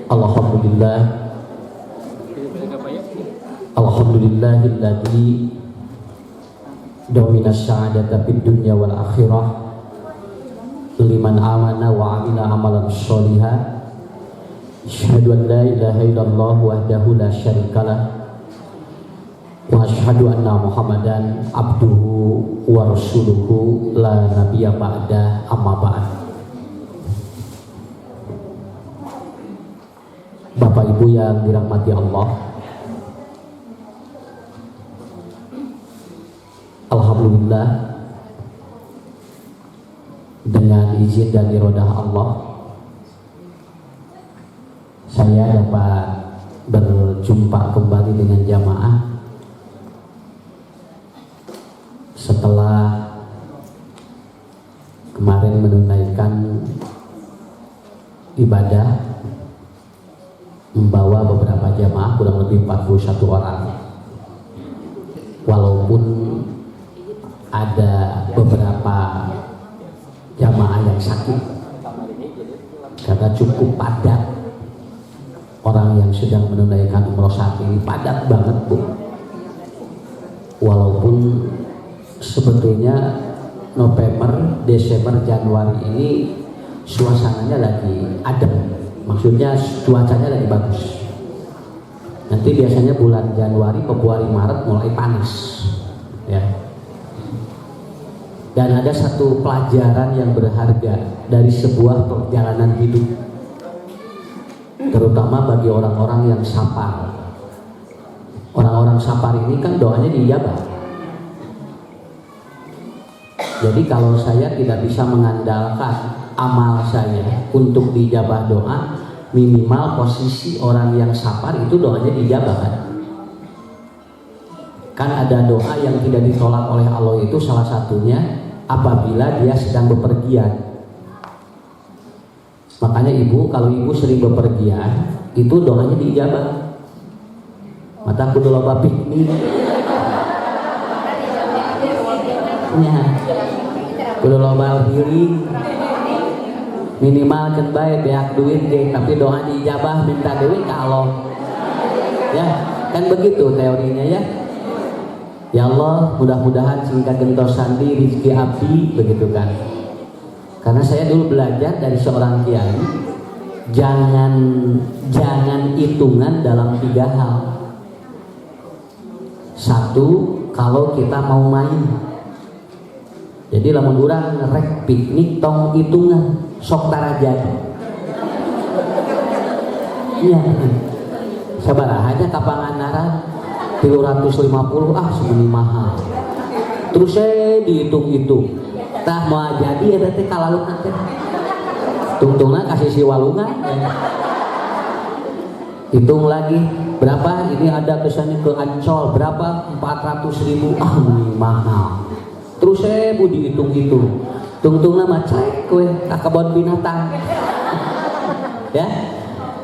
Alhamdulillah, alhamdulillahilladzi domina sa'adata fid dunya wal akhirah liman amana wa amila amalan sholiha. Asyhadu an la ilaha illallah wahdahu la syarikalah wa asyhadu anna Muhammadan abduhu wa rasuluhu la nabiyya ba'da, amma ba'd. Bapak Ibu yang dirahmati Allah, alhamdulillah dengan izin dan iradah Allah saya dapat berjumpa kembali dengan jamaah setelah kemarin menunaikan ibadah membawa beberapa jamaah kurang lebih 41 orang, walaupun ada beberapa jamaah yang sakit karena cukup padat. Orang yang sedang menunaikan umroh saat ini padat banget, Bu. Walaupun sebetulnya November, Desember, Januari ini suasananya lagi adem, maksudnya cuacanya lagi bagus. Nanti biasanya bulan Januari, Februari, Maret mulai panas, ya. Dan ada satu pelajaran yang berharga dari sebuah perjalanan hidup, terutama bagi orang-orang yang sapar. Orang-orang sapar ini kan doanya diijabah. Jadi kalau saya tidak bisa mengandalkan amal saya untuk diijabah doa, minimal posisi orang yang sapar itu doanya diijabah kan? Kan ada doa yang tidak ditolak oleh Allah, itu salah satunya apabila dia sedang bepergian. Makanya ibu, kalau ibu sering bepergian, itu doanya diijabah. Mata kudu loba piknik, ya, kudu loba healing, minimal kan bae beak duit deh, tapi doa diijabah, minta duit kalau, ya, kan begitu teorinya ya. Ya Allah, mudah-mudahan singkat gentosan di rezeki abdi, begitu kan. Karena saya dulu belajar dari seorang kiai, jangan hitungan dalam 3 hal. 1, kalau kita mau main. Jadi lamun urang rek piknik tong hitungan, sok tara jadi. Iya. Sabaraha aja kapangan naran 350, sebenarnya mahal. Terus saya dihitung-hitung, tah mau jadi ya teh kalaluk nanti tungtungna kasih si walungan, hitung lagi berapa ini, ada kesannya ke Ancol berapa, 400.000, ini mahal. Terus saya mau dihitung-hitung, tungtungna macai kue kebun binatang. Ya.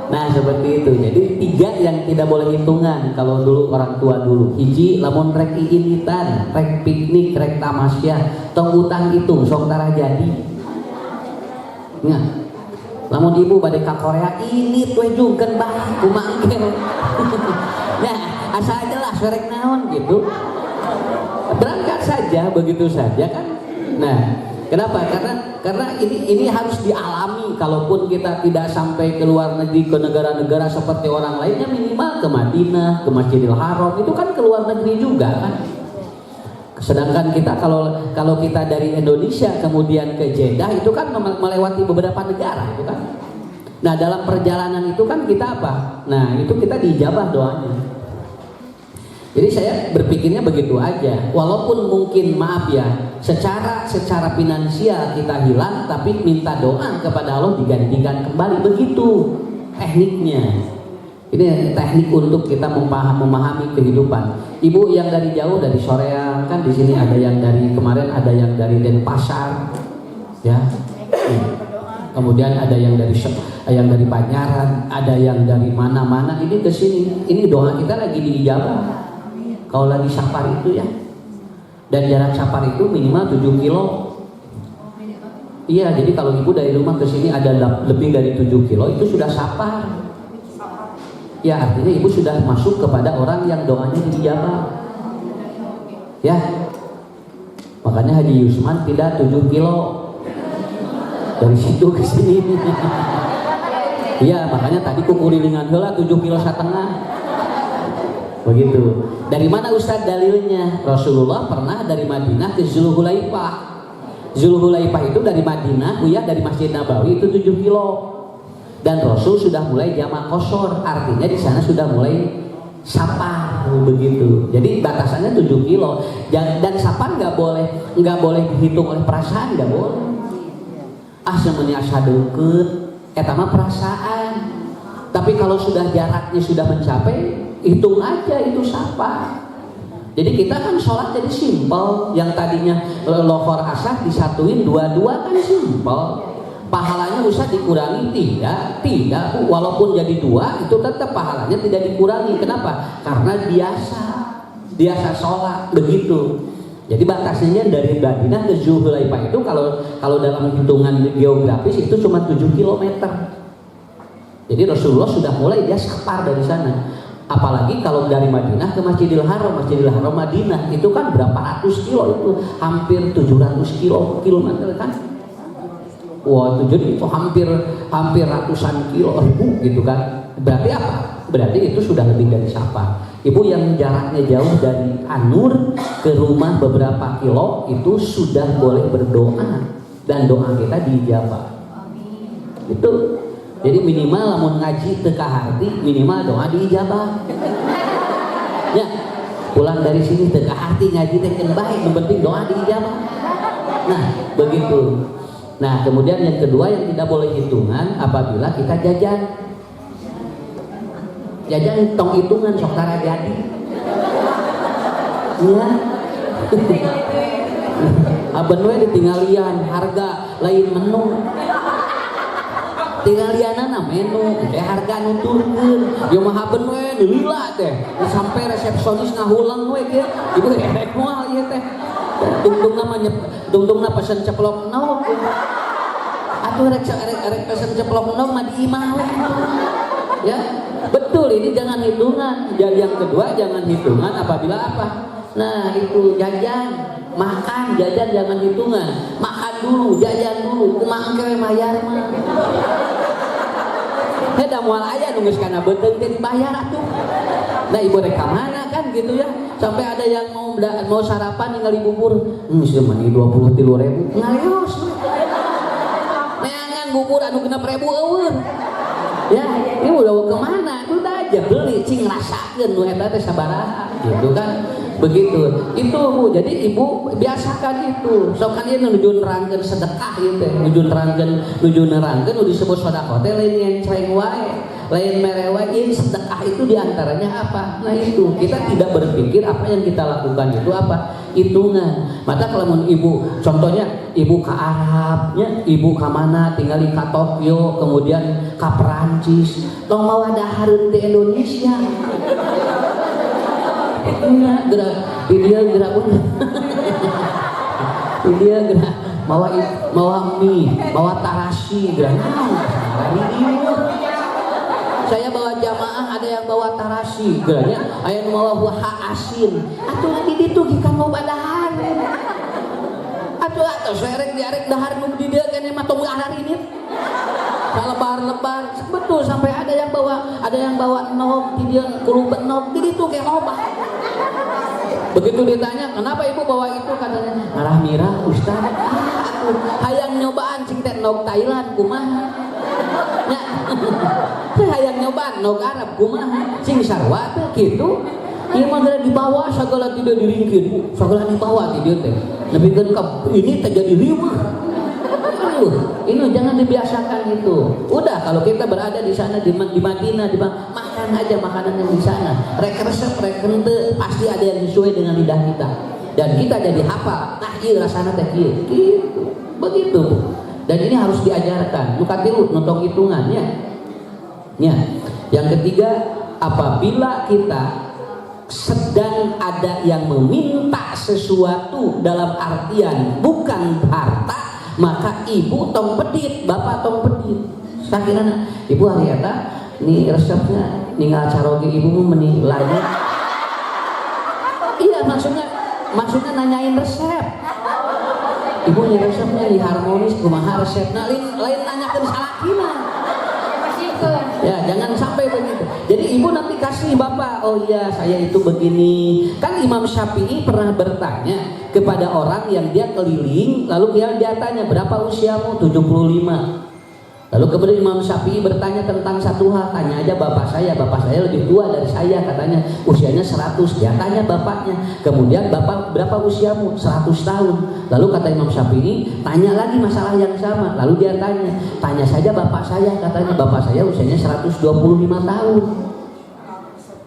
Nah seperti itu. Jadi 3 yang tidak boleh hitungan kalau dulu orang tua dulu. Hiji, lamun rek iinitan, rek piknik, rek tamasya, tong utang hitung, sok tara jadi. Nah, lamun ibu pada ke Korea, ini tuh jungken bah, kumangke. Ya, asal aja lah, rek naon gitu. Berangkat saja, begitu saja kan. Nah, kenapa? Karena ini harus dialami. Kalaupun kita tidak sampai ke luar negeri, ke negara-negara seperti orang lainnya, minimal ke Madinah, ke Masjidil Haram, itu kan ke luar negeri juga kan. Sedangkan kita kalau kita dari Indonesia kemudian ke Jeddah, itu kan melewati beberapa negara itu kan. Nah dalam perjalanan itu kan kita apa? Nah itu kita diijabah doanya. Jadi saya berpikirnya begitu aja. Walaupun mungkin maaf ya, secara finansial kita hilang, tapi minta doa kepada Allah digantikan kembali, begitu tekniknya. Ini teknik untuk kita memahami kehidupan. Ibu yang dari jauh, dari Soreang kan, di sini ada yang dari kemarin, ada yang dari Denpasar, ya. Kemudian ada yang dari Banyaran, ada yang dari mana-mana. Ini ke sini. Ini doa kita lagi diijabah. Kalau lagi safar itu ya. Dan jarak safar itu minimal 7 kilo. Iya, jadi kalau ibu dari rumah ke sini ada lebih dari 7 kilo, itu sudah safar. Ya artinya ibu sudah masuk kepada orang yang doanya dijabah. Ya, makanya Haji Yusman tidak 7 kilo dari situ ke sini. Iya, makanya tadi kukurilingan heula 7,5 kilo. Begitu. Dari mana Ustaz dalilnya? Rasulullah pernah dari Madinah ke Zulhulaifah. Zulhulaifah itu dari Madinah, ya dari Masjid Nabawi itu 7 kilo. Dan Rasul sudah mulai jamak qashar, artinya di sana sudah mulai safar begitu. Jadi batasannya 7 kilo. Dan safar nggak boleh dihitung oleh perasaan, nggak boleh. Semuanya asa deket, mah perasaan. Tapi kalau sudah jaraknya sudah mencapai, hitung aja itu safar. Jadi kita kan sholat jadi simpel. Yang tadinya lohor asar disatuin dua-dua kan simpel. Pahalanya usah dikurangi, tidak, walaupun jadi 2 itu tetap pahalanya tidak dikurangi. Kenapa? Karena biasa sholat begitu. Jadi batasnya dari Madinah ke Zulhulaifah itu kalau dalam hitungan geografis itu cuma 7 km. Jadi Rasulullah sudah mulai dia safar dari sana. Apalagi kalau dari Madinah ke Masjidil Haram Madinah itu kan berapa ratus kilo, itu hampir 700 kilometer kan. Wah, itu jadi itu hampir ratusan kilo, ribu gitu kan. Berarti apa? Berarti itu sudah lebih dari safar. Ibu yang jaraknya jauh dari Anur ke rumah beberapa kilo itu sudah boleh berdoa dan doa kita dijabah. Itu jadi minimal lamun ngaji teu kaharti, minimal doa dijabah. Ya, pulang dari sini teu kaharti ngaji teh yang baik, yang penting doa dijabah. Nah, begitu. Nah, kemudian yang kedua yang tidak boleh hitungan apabila kita jajan. Jajan tong hitungan sok tara jadi. Iya. Aben we ditinggalian harga lain menu. Tinggalianana menu, harga nuturkeun. Ieu mah aben we dilila teh. Sampai resepsionis ngahulang we kieu. Ibu erek moal ieu teh. Tungtungna pesen ceplok naon. Atuh rek pesen ceplok naon mah di imah we. Ya, betul, ini jangan hitungan. Dan yang kedua jangan hitungan apabila apa? Nah, itu jajan, makan, jajan jangan hitungan. Makan dulu, jajan dulu, kumaha engke mayar mah. Da moal aya nu geus kana beuteung teh dibayar atuh. Nah, ibu rek ka mana kan gitu ya. Sampai ada yang mau sarapan ningali bubur. Geus mah 23.000. Ngaleos. Neangan bubur anu 6.000 eueur. Ya, ini udah kemana? Udah aja beli, cing rasakeun nu eta teh sabaraha, gitu kan? Begitu. Itu Bu, jadi ibu biasakan itu. Sok kan ieu nuju nerangkeun sedekah ieu teh, nuju nerangkeun nu disebut sedekah teh lain ngenceng wae, lain mere wae. Ieu sedekah itu diantaranya apa? Nah itu, kita tidak berpikir apa yang kita lakukan itu apa? Hitungan. Maka kalau ibu, contohnya ibu ke Arabnya, ibu ke mana, tinggal di Tokyo, kemudian ke Perancis, tong mau ada hareun di Indonesia. Iya, dia gerak dia gerak mawa mie, mawa tarasi, gerak. Saya bawa jamaah, ada yang bawa tarasi, geraknya aya nu mawa buah asin. Atuh di ditu gikan mau badahan. Atuh serek diarek dahar nu di dieu keneh mah tong ararinit. Lebar-lebar, betul, sampai ada yang bawa nog di dia kulubet nog di ditu ge loba. Begitu ditanya, kenapa ibu bawa itu? Katanya, ngarah mirah Ustaz. Aku hayang nyobaan cing teh nog Thailand kumaha. Nya. Hayang nyobaan nog Arab kumaha. Cing sarwa teh kitu. Ieu mah dibawa sagala tidak diringkeun, sagala dibawa ti dieu teh. Nepikeun ka ini teh jadi riweuh. Ini jangan dibiasakan itu. Udah, kalau kita berada di sana di Madinah, makan aja makanan yang di sana. Resep henteu pasti ada yang sesuai dengan lidah kita. Dan kita jadi hafal. Nah, ieu rasana teh kieu. Gitu. Begitu. Dan ini harus diajarkan. Nu katilu nonton hitungannya. Ya. Yang ketiga, apabila kita sedang ada yang meminta sesuatu dalam artian bukan harta, maka ibu tong pedit, bapak tong pedit. Sakirana ibu hari eta ini resepnya ninggal caroge ibu mau menilainya. Iya maksudnya nanyain resep. Ibu nih resepnya di harmonis kumaha resepna lain nanyakeun salakina. Ya jangan sampai begitu. Jadi ibu nanti kasih bapak, oh iya saya itu begini. Kan Imam Syafi'i pernah bertanya kepada orang yang dia keliling, lalu dia tanya berapa usiamu? 75. Lalu kemudian Imam Syafi'i bertanya tentang satu hal, tanya aja bapak saya lebih tua dari saya katanya, usianya 100. Dia tanya bapaknya, kemudian bapak berapa usiamu? 100 tahun. Lalu kata Imam Syafi'i, tanya lagi masalah yang sama. Lalu dia tanya saja bapak saya, katanya bapak saya usianya 125 tahun.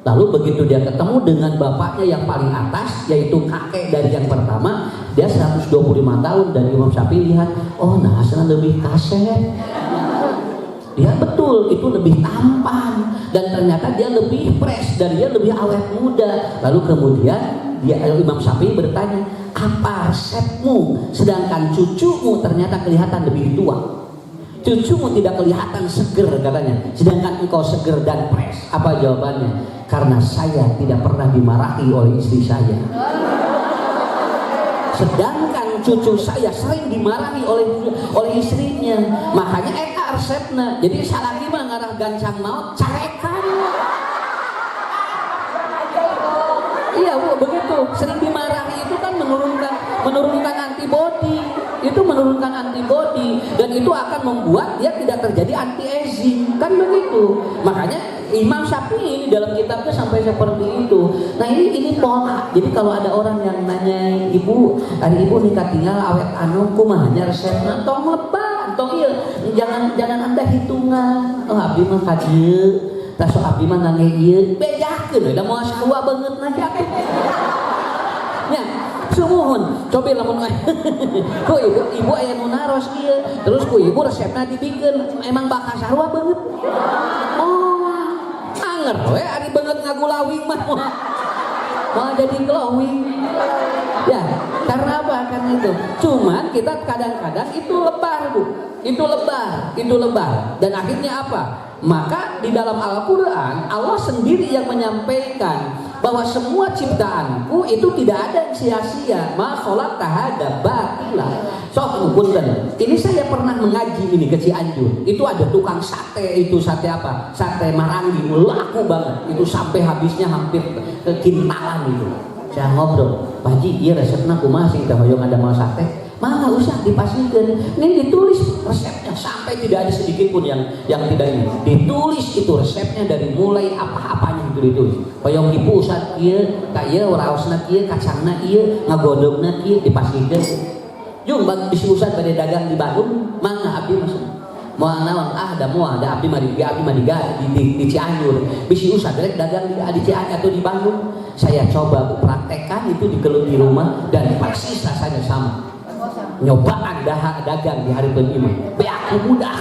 Lalu begitu dia ketemu dengan bapaknya yang paling atas, yaitu kakek dari yang pertama, dia 125 tahun, dan Imam Syafi'i lihat, oh nah asal lebih kaset. Dia betul itu lebih tampan, dan ternyata dia lebih fresh dan dia lebih awet muda. Lalu kemudian Imam Syafi'i bertanya, apa resepmu sedangkan cucumu ternyata kelihatan lebih tua? Cucumu tidak kelihatan seger katanya, sedangkan engkau seger dan fresh. Apa jawabannya? Karena saya tidak pernah dimarahi oleh istri saya, sedangkan cucu saya sering dimarahi oleh istrinya. Makanya resepna. Jadi salaki mah ngarah gancang maut carekan. Iya Bu, begitu. Sering dimarahi itu kan menurunkan antibodi. Itu menurunkan antibodi dan itu akan membuat dia tidak terjadi anti aging. Kan begitu. Makanya Imam Syafi'i dalam kitabnya sampai seperti itu. Nah ini pola. Jadi kalau ada orang yang nanya ibu, hari ibu nikah tinggal awet anu kumahnya resepna tong lebar, tong iya jangan Anda hitungan. Oh abdi mah ka dieu, tah sok abdi mah ngangge ieu, bejakeun da moal sarua beungeut na jakeun. Nya, sumuhun, coba lamun ku ibu aya nu naros ieu, terus ku ibu resepna dibikeun emang bakal sarua beungeut. Oh, anger we ari beungeut ngagulawing mah mau jadi glowing. Ya, karena apa? Karena itu. Cuman kita kadang-kadang itu lebar, Bu. Itu lebar. Dan akhirnya apa? Maka di dalam Al-Quran Allah sendiri yang menyampaikan bahwa semua ciptaanku itu tidak ada yang sia-sia. Ma sholat tahada batila. Sok punten. Ini saya pernah mengaji ini ke Cianjur. Itu ada tukang sate, itu sate apa? Sate Marangi, laku banget. Itu sampai habisnya hampir kekintalan itu. Saya ngobrol, Pak Haji, iya resepnya kumaha sih teh hoyong ada mau sate? Mah nggak usah dipastikan. Ini ditulis resepnya sampai tidak ada sedikit pun yang tidak ini. Ditulis itu resepnya dari mulai apa-apanya itu ditulis. Hoyong ibu usah ieu, ka ieu raosna ieu, kacangna ieu, ngagodogna ieu dipastikan. Jung bang bisi usah bade dagang di Bandung, mangga abdi masuk. Moal naon ada abdi mah di Cianjur. Bisi usah direk dagang di Cianjur atau di Bandung. Saya coba praktekkan itu di rumah dan persis rasanya sama. Nyobaan dagang di hari penima. Beak budak.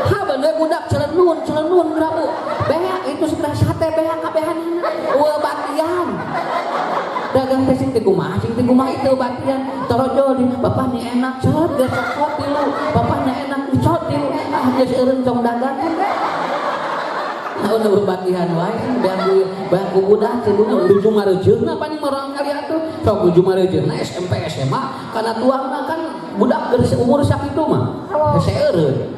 Ha bener budak celenun grabu. Beak itu sudah sate beak kabehan. Batian. Dagang sing teh kumaha itu batian. Torojol bapak ni enak cot geus cot tilu. Bapak ni enak cot tilu. Ah geus eureun cong dagang. Udah berbatihan wae baku budak teh ujung marejeunna paling orang kali atuh sok ujung marejeunna SMP SMA kana tuangna kan budak geus umur sakitu mah seureun.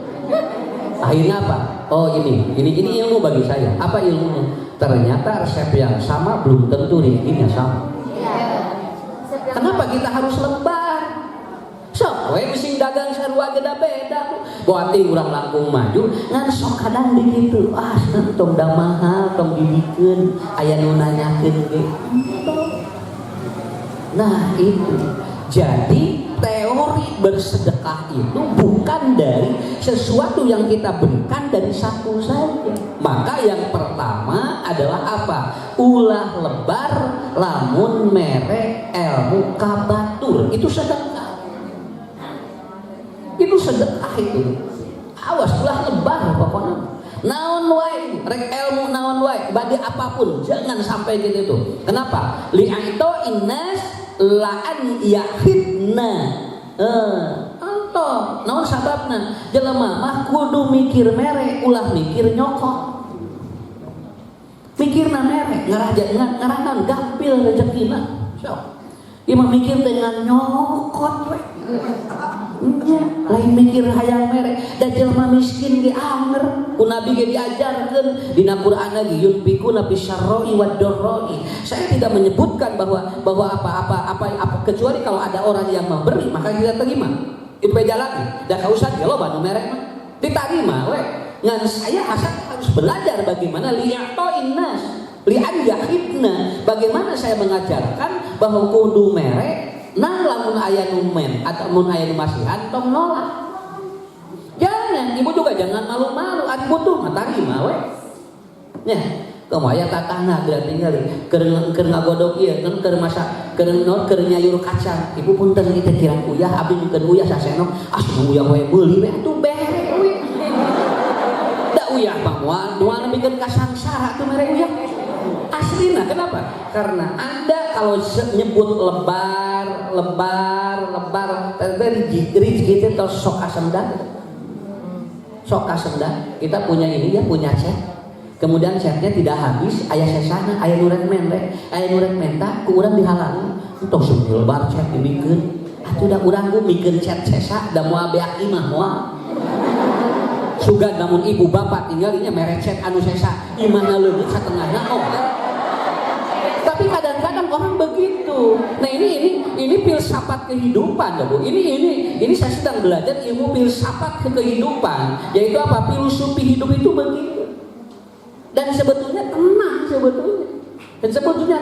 Akhirnya apa? Oh ini ilmu bagi saya. Apa ilmunya? Ternyata resep yang sama belum tentu rezekinya sama. Kenapa kita harus lebar? Sok we mesin dagang sarua geda beda boating urang langkung maju ngan sok kadang dikitu tong da mahal tong dibikeun aya nu nanyakeun ge. Nah itu jadi teori bersedekah itu bukan dari sesuatu yang kita berikan dari satu saja. Maka yang pertama adalah apa? Ulah lebar lamun mere ilmu kabatur. Itu sedekah. Itu sedekah itu. Awas ulah lebar pokoknya. Naon wae, rek ilmu naon wae, badi apapun jangan sampai gitu. Kenapa? Li'aito innas la'an yahidna. contoh naon sababna jelema mah kudu mikir mere ulah mikir nyokot mikirna mere ngarajan gampil rezekina sok imah mikir dengan nyokot we lain mikir hayang mere da jelema miskin ge anger ku nabi ge diajarkeun dina Quran lagi yunfikuna bisyarri wad darrai. Saya tidak menyebutkan bahwa apa kecuali kalau ada orang yang memberi maka kita terima itu beda lagi da kausah ge loba nu mere mah diterima we ngan saya harus belajar bagaimana liya'toin nas li'an yahidna bagaimana saya mengajarkan bahwa kudu mere nah lamun aya numen atau mun aya masihan tong nolak. Jangan ibu juga jangan malu-malu ari butuh mah tarima we. Nya, kamu aya tatangna geura tinggal keur ngagodog ieu kan keur masak keur nyayur kacang. Ibu punten ieu teh kirang uyah abdi nyukeun uyah sasenok asuh uyah we meuli we atuh bere we. Da uyah mah moal nemikeun kasangsara tuh mere uyah. Aslina kenapa? Karena Anda kalau nyebut lebar rezeki itu terus sok kasemdan. Kita punya ini ya punya chat. Kemudian chatnya tidak habis, aya sesana, aya nurek menta, ku urang dihalang. Entos seueur lebar chat dibikeun. Atuh da urang ku mikeun chat sesa da moal beak imah moal. Sugan namun ibu bapak tinggalinya mere chat anu sesa, imahna leuweut satengahna oh. Tapi kadang-kadang orang begitu. Nah ini filsafat kehidupan, Bu. Ini saya sedang belajar ilmu filsafat kehidupan, yaitu apa? Filosofi hidup itu begitu. Dan sebetulnya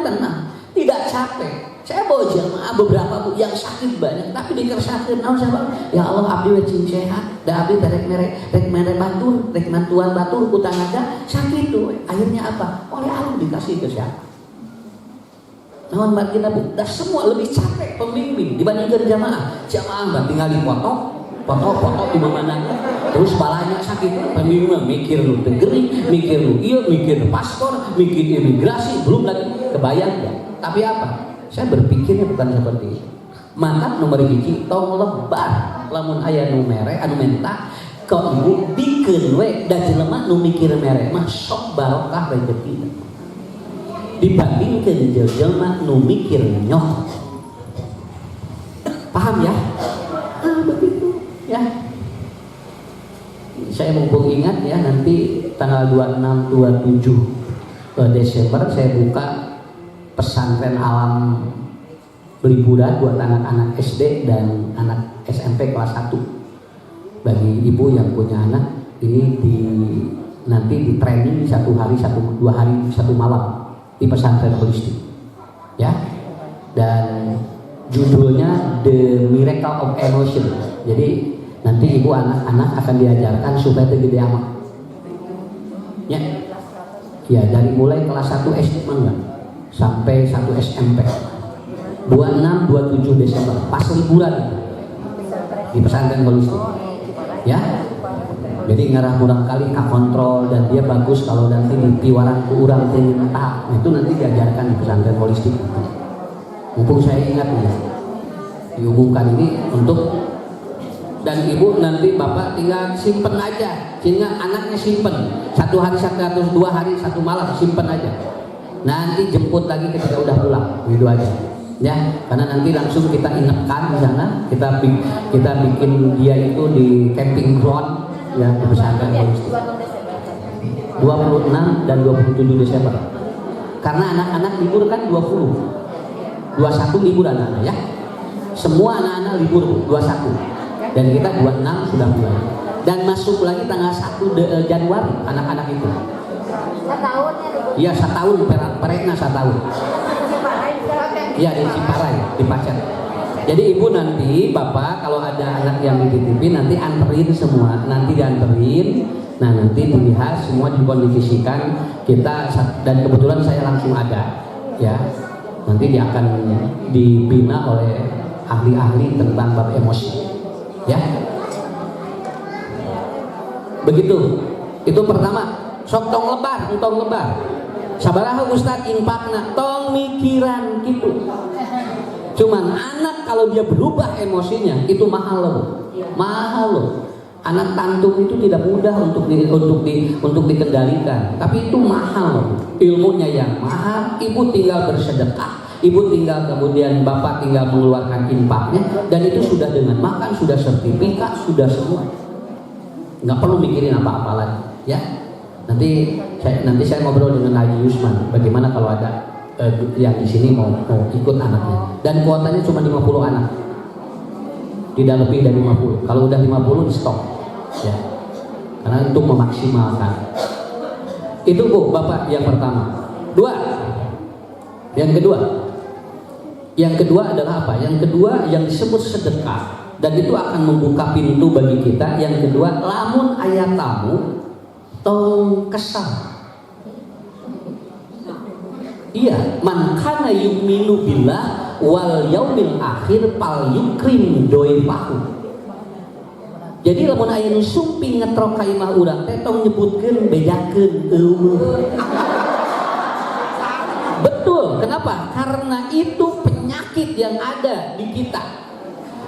tenang, tidak capek. Saya bawa jamaah beberapa Bu yang sakit banyak, tapi dikersahkeun naon sabab? Ya Allah abdi we cing sehat, da abdi rek mere batur, rek mantuan batur ku tangga sakit tuh. Akhirnya apa? Oleh Allah dikasih kesehatan. Naon margina Bu, dah semua lebih capek pembimbing dibandingkan jamaah mah tinggal foto di mana terus balanya sakit pembimbing mah mikir lu tegering, mikir lu iya, mikir paspor, mikir imigrasi, belum lagi kebayang ya. Tapi apa? Saya berpikirnya bukan seperti itu. Maka nomor hiji tong lebar lamun aya nu mere anu menta ka ibu dikeun we da jelema nu mikir mere mah sok barokah rezeki dibandingkan jelema nu mikir nyok. Paham ya? Begitu ya. Saya mumpung ingat ya, nanti tanggal 26 27 Desember saya buka pesantren alam liburan buat anak-anak SD dan anak SMP kelas 1. Bagi ibu yang punya anak ini nanti di training 1 hari 2 hari 1 malam di pesantren holistik ya, dan judulnya The Miracle of Emotion. Jadi nanti ibu anak-anak akan diajarkan supaya tergede amat ya, dari mulai kelas 1 SD sampai 1 SMP 26-27 Desember pas liburan di pesantren holistik ya. Jadi ngarah kurang kali ka kontrol dan dia bagus kalau nanti di piwaran ku urang teh mentah. Itu nanti diajarkan di pesantren holistik. Mumpung saya ingat ya, dihubungkan ini untuk dan ibu nanti bapak tinggal simpen aja, sehingga anaknya simpen 1 hari 1 2 hari 1 malam simpen aja. Nanti jemput lagi ketika udah pulang, gitu aja. Ya, karena nanti langsung kita inapkan di sana, kita bikin dia itu di camping ground. Ya, di pesantren holistik 26 dan 27 Desember karena anak-anak libur kan 21 libur anak-anak ya, semua anak-anak libur 21 dan kita 26 sudah mulai dan masuk lagi tanggal 1 Januari anak-anak itu iya 1 tahun perekna 1 tahun iya di Ciparai di Pacar. Jadi ibu nanti bapak kalau ada anak yang dititipin nanti anterin semua, nanti dianterin, nah nanti dilihat semua dikondisikan kita dan kebetulan saya langsung ada, ya nanti dia akan dibina oleh ahli-ahli tentang bab emosi, ya begitu. Itu pertama, sok tong lebar, sabaraha Ustaz infakna tong mikiran gitu. Cuman anak kalau dia berubah emosinya itu mahal loh. Mahal loh. Anak tantum itu tidak mudah untuk dikendalikan, tapi itu mahal, ilmunya yang mahal. Ibu tinggal bersedekah, ibu tinggal kemudian bapak tinggal mengeluarkan infaknya, dan itu sudah dengan makan, sudah sertifikat, sudah semua, nggak perlu mikirin apa-apa lagi, ya. Nanti saya ngobrol dengan Haji Yusman, bagaimana kalau ada yang di sini mau ikut anaknya, dan kuotanya cuma 50 anak, tidak lebih dari 50. Kalau udah 50 di stop. Ya, karena untuk memaksimalkan itu Bu, Bapak yang pertama. Yang kedua adalah apa? Yang kedua yang disebut sedekah, dan itu akan membuka pintu bagi kita. Yang kedua, lamun aya tamu tong kesal. Iya, man kana yu'minu billah wal yaumil akhir fal yukrim doifahu. Jadi lamun aya nu sumping ngetrok ka imah urang teh tong nyebutkeun bejakeun eueuh. Betul, kenapa? Karena itu penyakit yang ada di kita.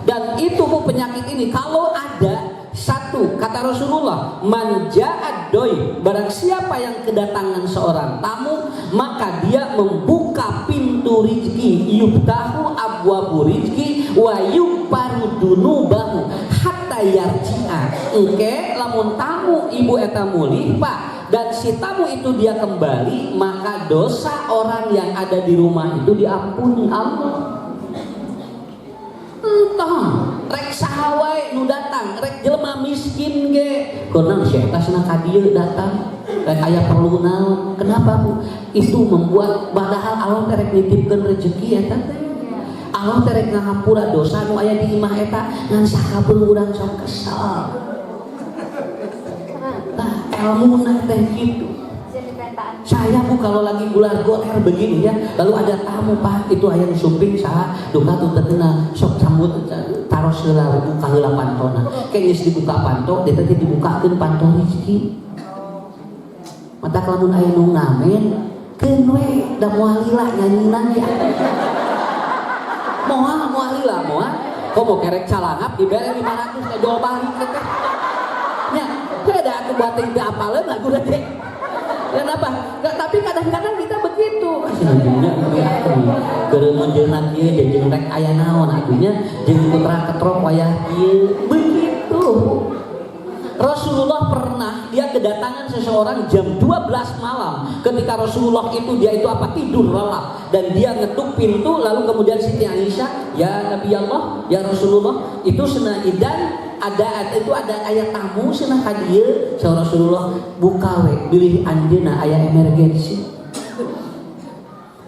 Dan itu Bu, penyakit ini kalau ada satu, kata Rasulullah, man ja'ad doi, barang siapa yang kedatangan seorang tamu, maka dia membuka pintu rizki, yubtahu abwabu rizki wa yubaru dunubahu hatta yarji'a. Oke, lamun tamu ibu eta mulih Pak, dan si tamu itu dia kembali, maka dosa orang yang ada di rumah itu diampuni Allah. Entah rek sahawae nu datang, rek jelema miskin ge kurang syaitan cenah ka dieu datang rek aya perlu naon. Kenapa Bu? Itu membuat padahal Allah teh rek nitipkeun rezeki eta teh. Allah teh rek ngahampura dosa nu aya di imah eta ngan sakabeu urang sok kesal. Nah, ilmuna teh kitu. Saya Bu kalau lagi bulan goer begini ya, lalu ada tamu Pak, itu aya sumping saha duka tuh terkenal sok sambut taros heula buka heula pantona. Geus dibuka panto, dia teh dibukakeun panto rezeki. Mata lamun aya nu ngamen, keun we da moal lila nyanyinan ya. Moal lila moal. Kok mau kerek calangap dibere 500 teh jual balik teh. Nya, beda atuh buat teh apaleun lagu teh. Kenapa? Nggak, tapi kadang-kadang kita begitu. Keur menjeunat ieu jeung rek aya naon atunya jeung putra ketrok wayah ieu begitu. Rasulullah pernah dia kedatangan seseorang jam 12 malam. Ketika Rasulullah itu dia itu apa tidur lelap dan dia ngetuk pintu, lalu kemudian Siti Aisyah, "Ya Nabi Allah, ya Rasulullah, itu cenah idan ada ayat tamu cenah ka dieu." Saur Rasulullah, "Buka we, bilih anjeunna aya emergensi."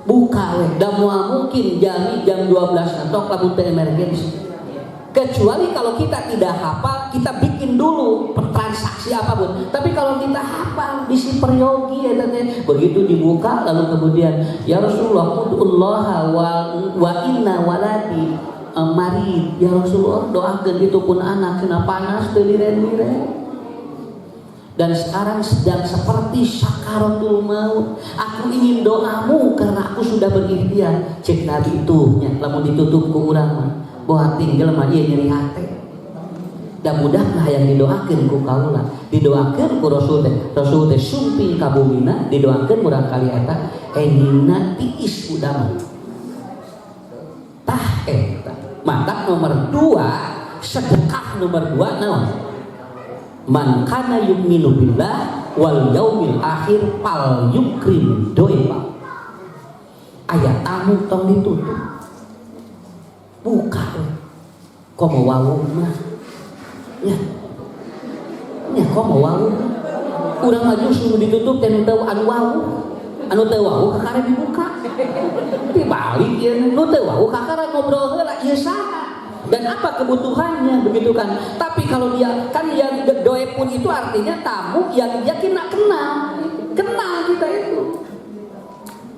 Buka we, da moal mungkin jam 12 atau lamun teu emergensi. Kecuali kalau kita tidak hafal, kita bikin dulu transaksi apapun. Tapi kalau kita hafal, bisi peryogi ya teh. Begitu dibuka, lalu kemudian, "Ya Rasulullah, ud'ullaha wa inna waladi marid." Ya Rasulullah, doakeun itu pun anak cenah panas teu liren-liren. Dan sekarang sedang seperti sakaratul maut. Aku ingin doamu karena aku sudah berikhtiar. Cek Nabi itu nya lamun ditutup ku urang mah. Bahwa tinggal mah ieu nyeri hate. Dan mudahna yang didoakeun ku kaula, didoakeun ku Rasul teh sumping ka bumina, didoakeun murang kali eta endina tiis udama. Tah eta. Mantap nomor 2, sedekah nomor 2 naon? Man kana yu'minu billah wal yaumil akhir fal yukrim doifa. Aya tamu tong ditutup. Buka kok mau wawung mah ya kok mau wawung urang mah justru ditutup teh teu anu teu wawung kakara dibuka dibalik ieu nu teu wawung kakara ngobrol heula ieu saha dan apa kebutuhannya begitu kan. Tapi kalau dia kan yang doe pun itu artinya tamu yang dia kenal kita itu.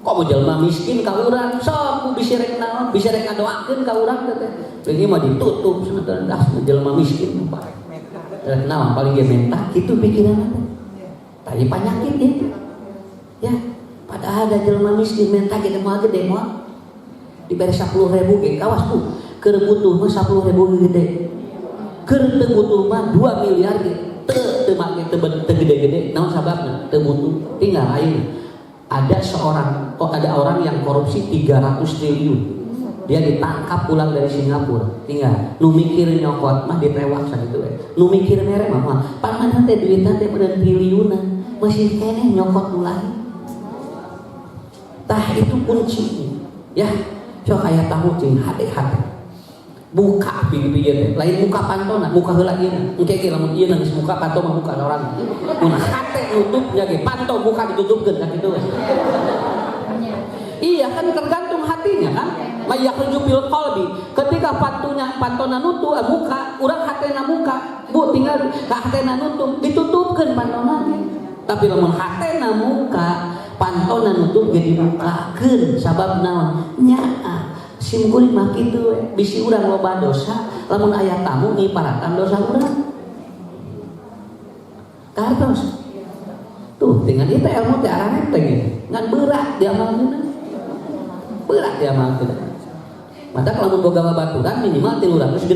Kok mau jelema miskin ka urang sok bisa rek naon bisa rek ngadoakeun ka urang teh ini mah ditutup sebentar dah jelema miskin Pak rek naon paling ge menta kitu pikiranna tadi penyakit itu ya. Padahal ada jelema miskin menta ge moal gede moal dibere 10.000 ge kawas tuh keur butuh mah 10.000 gede keur teu butuh mah 2 miliar ge teu make teu gede-gede naon sababna teu butuh tinggal ayeuna ada orang yang korupsi 300 triliun dia ditangkap pulang dari Singapura tinggal nu mikir nyokot mah ditewak sakitu we nu mikir mere mah paman teh duitna teh pada triliunan masih keneh nyokot ulah tah itu kuncinya ya sok aya tamu cing hati-hati buka pipi lain muka pantona muka heula ieu engke ge lamun ieu geus muka panto mah muka orang mun hate nutupnya ge panto muka ditutupkeun ka kitu iya kan tergantung hatinya kan mayakhruju bil qalbi ketika pantona nutup muka urang hatena muka bu tinggal ka hatena nutup ditutupkeun pantona tapi lamun hatena muka pantona nutup ge dibukakeun sabab naon nyaa simkuring mah kitu we bisi urang loba dosa lamun aya tamu ngiparatan dosa urang kartos tuh dengan itu ilmu teh arah enteng ngan berat dia amalkeun berat dia amalkeun mata kalau boga babaturan minimal 365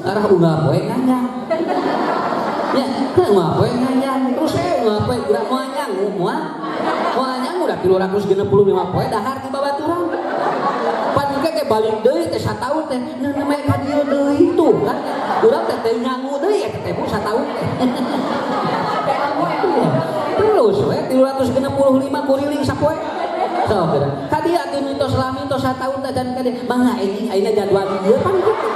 arah unggah poe nganyang ya unggah poe nganyang terus unggah poe udah moanyang moanyang udah 365 poe dahar di babaturan pan ke balik deui teh sataun teh namanya ka dieu deui tuh kan urang teh nyangu deui eta teh bu sataun teh terus we 365 kuriling sapoe sok ka dieu atuh mitos mitos sataun teh dan ka dieu mangga ini ayeuna jadwal dieu pan gitu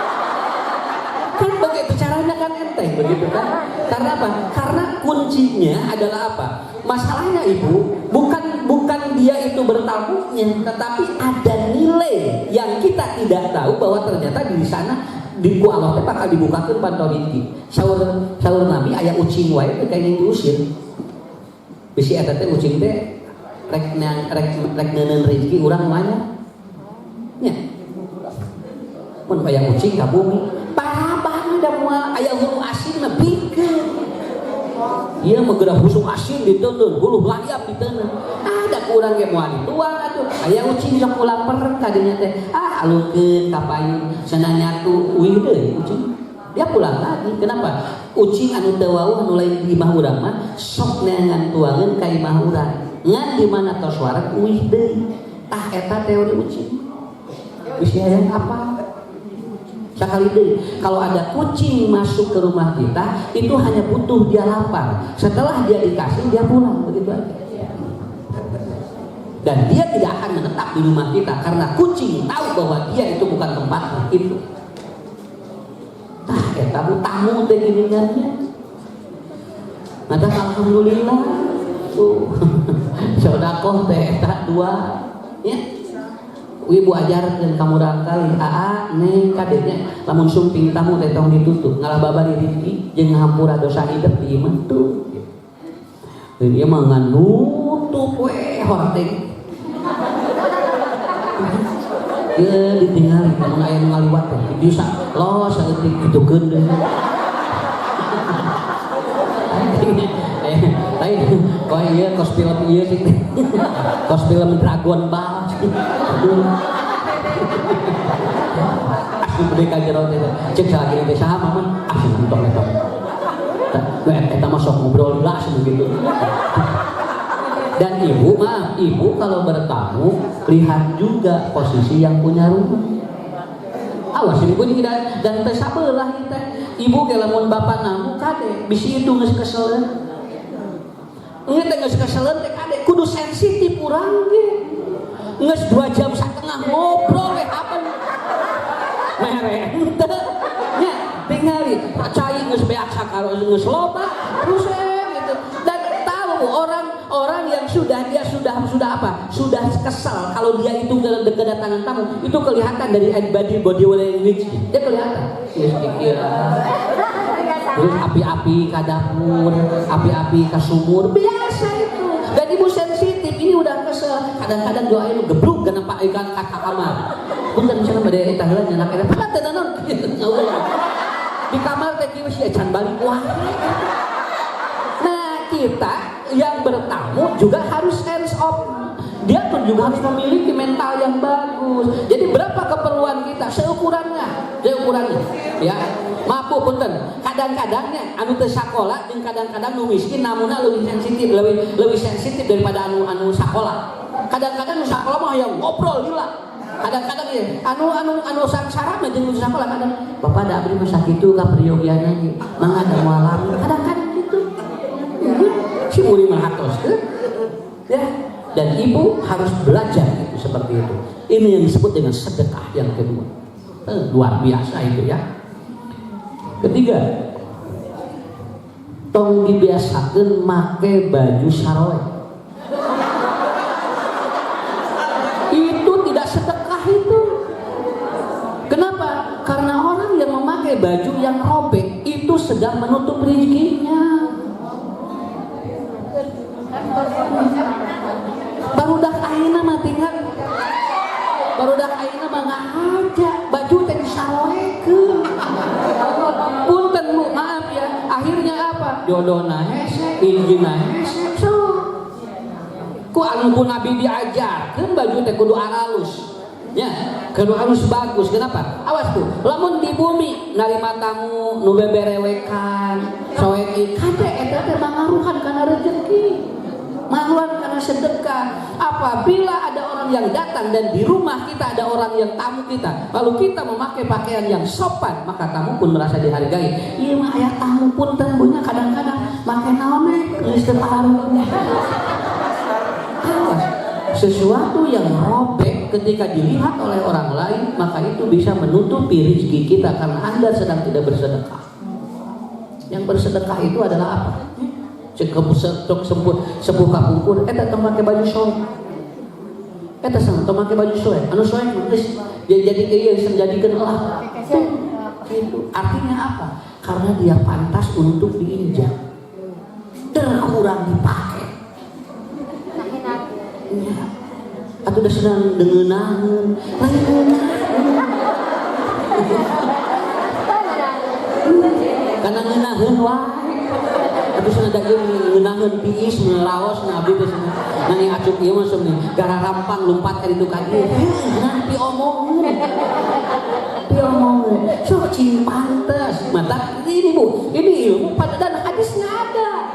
kan begitu caranya kan enteng begitu kan karena apa karena kuncinya adalah apa masalahnya ibu bukan dia itu bertamunya tetapi ada nilai yang kita tidak tahu bahwa ternyata di sana di ku Allah teh bakal dibukakeun pantoriti saur nabi aya ucing wae teh kayak diusir bisi eta teh ucing teh rek neuneun rezeki urang mah nya mun aya ucing ka bumi parabah da moal aya hulu asin mah pikeun ieu mah geura husung asin diteundeun hulu layam diteundeun ada kurang ge moal dituang atuh aya ucing sok ulang perek ka dinya teh alungkeun ka payun cenah nyatu uih deui ucing dia pulang lagi kenapa ucing anu teu wauh anu lain di imah urang mah sok neangan tuangeun ka imah urang ngan di mana tos wareg uih deui tah eta teori ucing geus aya apa sekali deh, kalau ada kucing masuk ke rumah kita, itu hanya butuh dia lapar. Setelah dia dikasih, dia pulang begitu aja. Dan dia tidak akan menetap di rumah kita karena kucing tahu bahwa dia itu bukan tempatnya itu. Nah, tamu teh giningannya. Maka alhamdulillah, sedekah teh eta 2, ya. Ibu ajarkeun kamu rangkali neng kadenya lamun sumping tamu teh tong ditutup ngalah babari rezeki jeung ngahampura dosa hidup di imah tuh dan ieu mah ngan nutup we horteng ieu ditinggal mun aya nu ngaliwat teh bisa los saeutik ditukeun deui lain kok ieu kos film ieu sih kos film Dragon Ball asli gede ka jero teh cek sakit teh saha mah asli mentok-mentok eta mah sok ngobrol lah begitu dan ibu kalau bertamu lihat juga posisi yang punya rumah awas ibu ini dan teh sabelah teh ibu ge lamun bapak namu kade bisi itu geus kesel ieu teh geus keseleun teh kade kudu sensitif urang ge geus 2 jam setengah ngobrol we apa mere henteu nya tingali cai geus beak sakaro geus loba terus gitu dan tahu orang yang sudah apa sudah kesal kalau dia itu kedatangan tamu itu kelihatan dari body language dia kelihatan terus api-api ke dapur api-api ke sumur biasa itu dan ibu sensitif ini udah kesel kadang-kadang doain gebluk karena pak ikan kakak kamar punten misalnya pada eta heula nyenak eta pak teh naon di kamar teh kieu sia can balik wah nah kita yang bertamu juga harus hands off dia pun juga harus memiliki mental yang bagus jadi berapa keperluan kita seukurannya kurangnya ya. Maaf punten, kadang-kadangnya anu teu sakola jeung kadang-kadang nu miskin namuna leuwih sensitif daripada anu sakola. Kadang-kadang nu sakola mah hayang ngobrol lila. Kadang-kadang ya anu sangsara mah jeung nu sakola kadang bapak da abdi mah sakitu ka peryogiana ge mangga da moal kadang-kadang gitu. Si murid mah hatos ya. Dan ibu harus belajar itu seperti itu. Ini yang disebut dengan sedekah yang kedua. Luar biasa itu ya. Ketiga, tong dibiasakeun make baju saroe. Itu tidak sedekah itu. Kenapa? Karena orang yang memakai baju yang robek itu sedang menutup rezekinya. Barudak ayeuna mah tinggal barudak ayeuna mah ngahaja baju teh disaroekeun. Punten Bu, maaf ya, akhirnya apa? Jodohna hese, injina hese. So, ku anu pun Nabi diajarkeun baju teh kudu halus. Ya, kudu halus bagus. Kenapa? Awas tuh, lamun di bumi narima tamu nu beberewekan, soek ikan teh eta teh mangaruhan kana rezeki. Maluan karena sedekah. Apabila ada orang yang datang dan di rumah kita ada orang yang tamu kita, lalu kita memakai pakaian yang sopan, maka tamu pun merasa dihargai. Iya mah aya tamu pun tembunya kadang-kadang make naon geus teu paruh. Sesuatu yang robek ketika dilihat oleh orang lain, maka itu bisa menutupi rezeki kita karena Anda sedang tidak bersedekah. Yang bersedekah itu adalah apa? Sepuh kapungkur eta tong make baju soek eta tong make baju soek anu soek geus jadi ieu dijadikeun elah itu artinya apa? Karena dia pantas untuk diinjak terkurang dipakai ya atuh udah sedang dengeunangeun karena ngeunaheun wae. Tapi sana daging ngeunangeun piis meraos na abdi teh sana. Nani acuk ieu mah sebenarnya gara rampang lompat ka ditu ka dieu. Nanti omongkeun. Sok cing pantes. Mata ini Bu, ini ilmu pada dan hadisnya ada.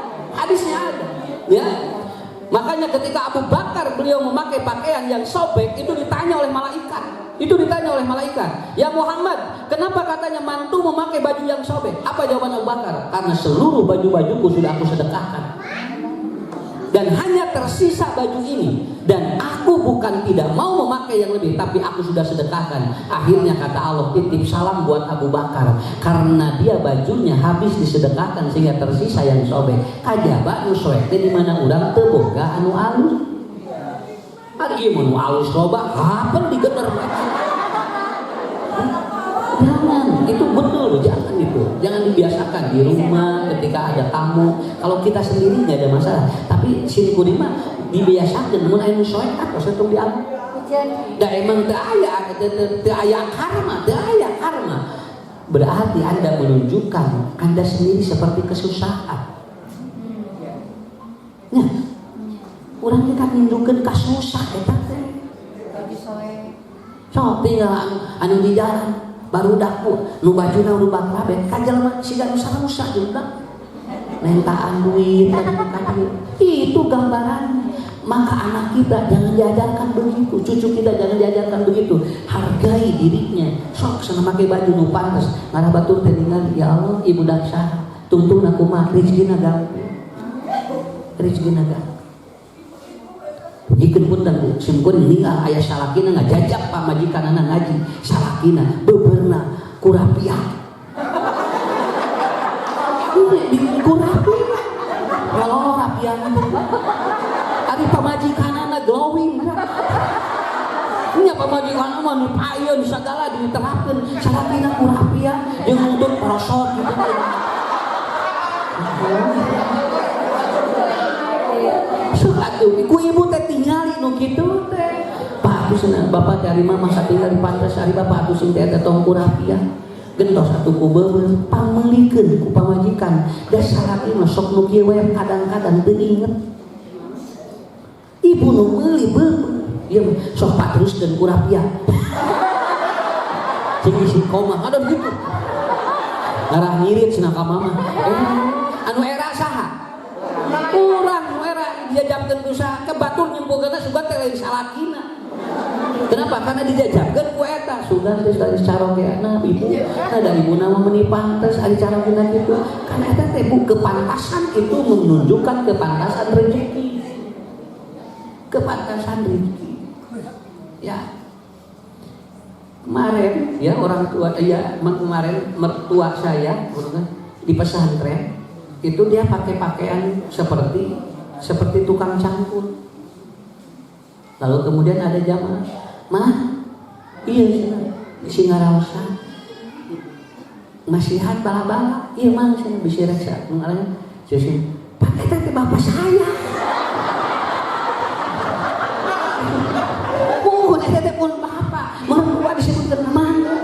Ya. Makanya ketika Abu Bakar beliau memakai pakaian yang sobek itu ditanya oleh malaikat. Ya Muhammad, kenapa katanya mantu memakai baju yang sobek? Apa jawaban Abu Bakar? Karena seluruh baju-bajuku sudah aku sedekahkan. Dan hanya tersisa baju ini. Dan aku bukan tidak mau memakai yang lebih, tapi aku sudah sedekahkan. Akhirnya kata Allah, titip salam buat Abu Bakar. Karena dia bajunya habis disedekahkan sehingga tersisa yang sobek. Kajaba nu soek di mana urang teu boga anu alus. Ari ieu nu alus loba, hapen digener. Jangan, itu betul, jangan dibiasakan di rumah ketika ada tamu. Kalau kita sendiri nggak ada masalah, tapi sini mah dibiasakan. Mun aya nu soek atos atuh diambil. Da emang teu aya karma. Berarti Anda menunjukkan Anda sendiri seperti kesusahan. Nah, urang kita nunjukkeun kasusah eta teh. So, tinggal anu di jalan baru daku nu bajuna rubah kabeh kajelma siga nu sarusa juga mentaan duit itu gambaran. Maka anak kita jangan diajarkan begitu, cucu kita jangan diajarkan begitu. Hargai dirinya. Sok sana make baju nu pantes ngarah batur teh ningali ya Allah ibu daksa tuntun aku mah rezekina gampang. Jikeun punten simkuring ninggal aya salakina ngajajak pamajikanana ngaji, salakina beubeurna kurapiah. Kurapiah. Kalau rapiah ari pamajikanana glowing. Nya pamajikanana mah nu paeun sagala diterapkeun, salakina kurapiah jeung udut prosot gitu. Ku ibu teh tingali nu kitu teh. Pak atuh cenah bapak teh ari mah masa tinggal di pantai ari bapak atuh sing teh tong kurapiah. Gentos atuh ku beubeul pameulikeun ku pamajikan. Da salaki mah sok nu kieu we kadang-kadang teu inget. Ibu nu meuli beubeul ieu sok pateruskeun kurapiah. pengisi koma ada gitu ngarah ngirit cenah ka mama anu era saha urang nu era dijajabkeun ku saha ke batur nyimpulkeunna sugan teh lain salakina. Kenapa? Karena dijajabkeun ku eta sugan geus dari carogena ibu ada ibu nama meuni pantes ari carogena kitu karena eta teh kepantasan itu menunjukkan kepantasan rezeki ya. Kemarin ya orang tua kemarin mertua saya di pesantren itu dia pakai pakaian seperti tukang cangkul. Lalu kemudian ada jamaah, mah iya si ngaraosan masihan bala-bala iya mah saya bisa rasa mengalami sih pakai teh bapak saya eta pun bapak mertua disebutkeun namana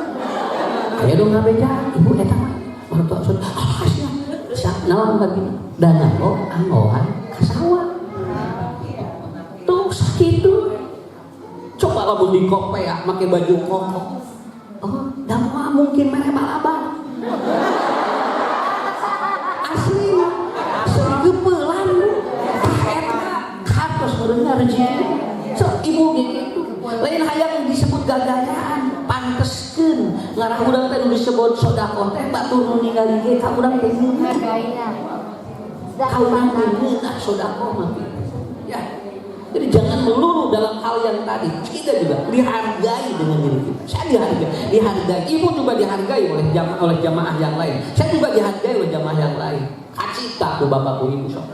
aya dong ngabeja ibu eta mah mertua sun alasnya naon kabina dana anggohan kasawa tuh sakitu coba lamun di kope ya make baju koko da moal mungkin mere balabal asli geupelan eta katos beungar rezeki sok ibu gitu lain hayang disebut gagayaan panteskeun ngarah urang teh disebut sedekah teh batur nu ningali ge ka urang teh ka urang teh sedekah mah ya. Jadi jangan melulu dalam hal yang tadi. Kita juga dihargai dengan diri kita. Saya dihargai. Ibu juga dihargai oleh jamaah yang lain. Saya juga dihargai oleh jamaah yang lain. Kacita ku bapakku ibu sok.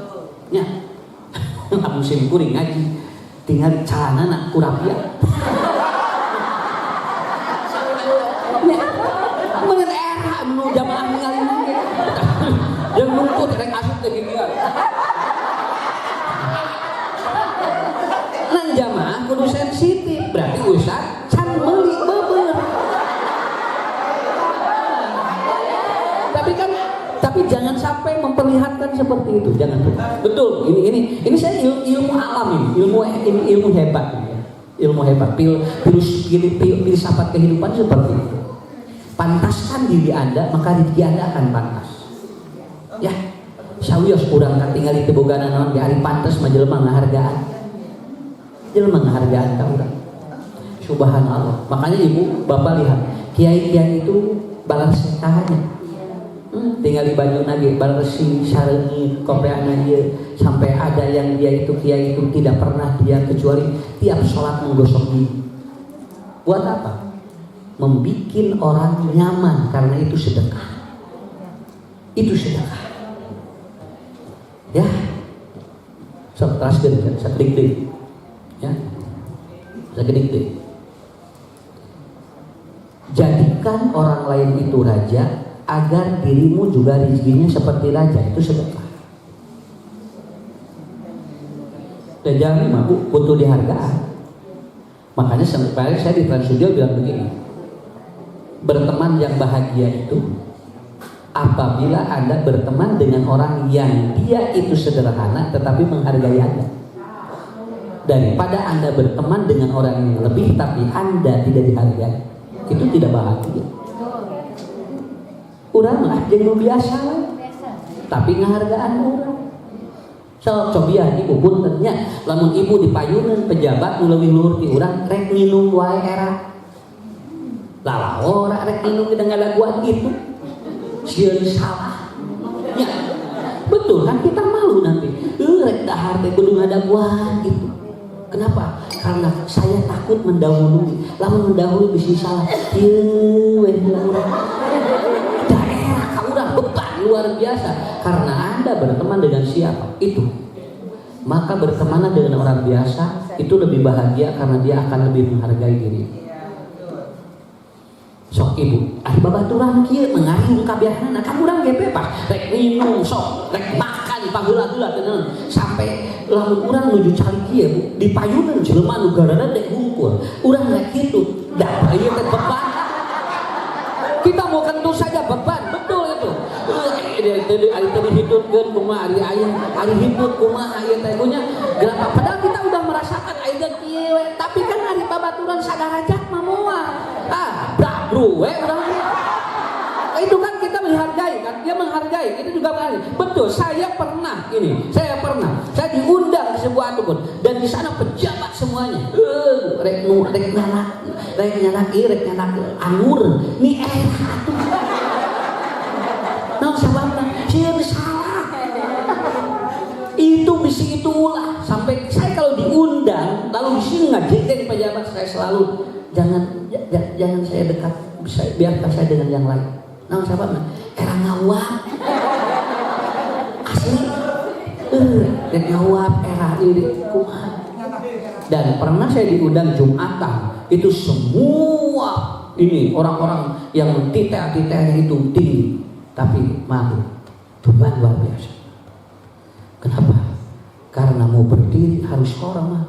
Ya. Musim kuring ngaji. Tinggal calanana ku rapia. Bener era nu jamaah ningali mangke. Yang nunggu rek asup teh gini. Nang jamaah kudu sensitif berarti ustaz can meuli beber tapi jangan sampai memperlihatkan seperti itu jangan betul ini saya ilmu alam ini ilmu hebat filsafat kehidupan seperti itu pantaskan diri Anda maka rezeki Anda akan pantas ya sawios urang katingali teu boga naon ge ari pantes mah jelema ngahargaan jelema ngahargaan ka urang. Subhanallah. Makanya ibu, bapak lihat, kiai-kiai itu balas sekahnya. Tinggal di baju nage, balesi, sareungit, kopeana dia, sampai ada yang dia itu kiai itu tidak pernah dia kecuali tiap sholat menggosok gigi. Buat apa? Membikin orang nyaman karena itu sedekah. Itu sedekah. Ya. Sok teraskeun, sakdik. Ya, segede. Jadikan orang lain itu raja agar dirimu juga rezekinya seperti raja itu sedekah. Dan jangan mabuk butuh dihargaan. Makanya sampai saya di Trans Studio bilang begini, berteman yang bahagia itu apabila Anda berteman dengan orang yang dia itu sederhana tetapi menghargai Anda. Daripada Anda berteman dengan orang yang lebih tapi Anda tidak dihargai, itu tidak bahagia. Urang mah jeung biasa tapi ngahargaan urang. Cobian ibu punten nya lamun ibu dipayuneun pejabat nu leuwih luhur ti urang rek nginum wae era. Lah ora rek nginum kita ngalaguan gitu. Sieun salah. Ya. Betul kan kita malu nanti. Rek dahar teh kudu ngadaguan gitu. Kenapa? Karena saya takut mendahului. Lamun mendahului bisa salah. Daerah ka urang beban luar biasa. Karena Anda berteman dengan siapa? Itu. Maka berteman dengan orang biasa itu lebih bahagia karena dia akan lebih menghargai diri. Sok ibu, ari babaturan kieu mengarung kabehana kan urang ge bebas. Rek minum sok, rek makan pageula-geula teh sampai lamun urang nuju cali kieu Bu, dipayuneun jelema nu garana dek hungkul. Urang rek kitu, da ieu teh beban. Kita mau kentu saja beban, betul itu. Ari teh dihidupkeun kumaha ari aya, ari hidup kumaha ieu teh punya. Gerapa padahal kita udah merasakan aya kieu, tapi kan ari babaturan sadarajat mah moal. Aduh, udah. Itu kan kita menghargai kan, dia menghargai, kita juga menghargai. Betul, saya pernah diundang di sebuah dukun dan di sana pejabat semuanya. Rek nyanak anggur, ni atuh. Nah, sababna saya salah. Itu bisi itu ulah sampai saya kalau diundang lalu di sini ngajeng pejabat saya selalu jangan saya dekat, biarkan saya dengan yang lain. Nah, sababna era ngawak asli ngawak era ini kumaha. Dan pernah saya diundang Jumatan, itu semua ini orang-orang yang titel-titelnya itu tinggi, tapi malu Tuhan luar biasa. Kenapa? Karena mau berdiri harus hormat,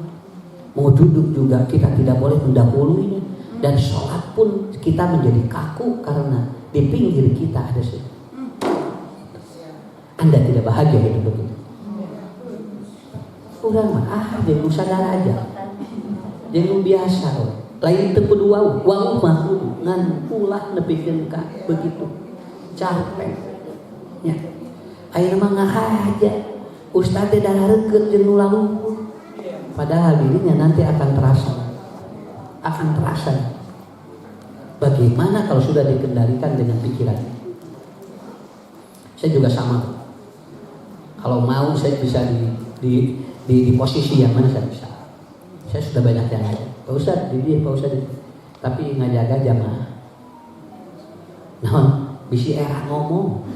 mau duduk juga kita tidak boleh mendahuluinya, dan sholat pun kita menjadi kaku karena di pinggir kita ada sih. Anda tidak bahagia hidup begitu? Urang mah jangan sadar aja, jangan biasa. Lain teu kudu wau mah ngan ulah nepikeun ka begitu capek. Ya. Ayeuna mah ngahaja. Ustaz teh dararekeun jeung nu laluhur. Padahal dirinya nanti akan terasa. Bagaimana kalau sudah dikendalikan dengan pikiran? Saya juga sama. Kalau mau saya bisa di posisi yang mana saya bisa. Saya sudah banyak yang lain. Pak Ustaz, Pak Ustaz. Tapi ngajaga jamaah. Naon, bisi era ngomong.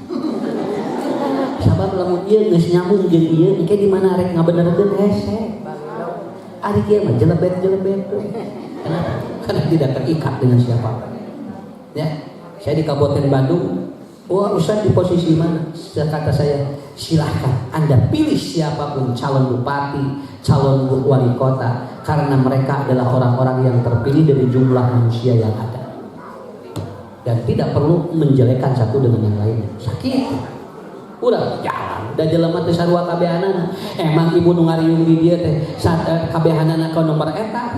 Sabab lamun ieu geus nyambung jeung ieu, engke di mana rek ngabenerkeun hese. Ari kieu mah jelebet tuh. Kenapa? Karena tidak terikat dengan siapa. Ya, saya di Kabupaten Bandung. Wah, Ustaz di posisi mana? Kata saya, silahkan Anda pilih siapapun calon bupati, calon wali kota, karena mereka adalah orang-orang yang terpilih dari jumlah manusia yang ada. Dan tidak perlu menjelekan satu dengan yang lainnya. Sakit. Udah jalan, dan jelema teh sarua kabehanana. Emang ibu nu ngariung di dieu teh kabehanana ka nomor eta.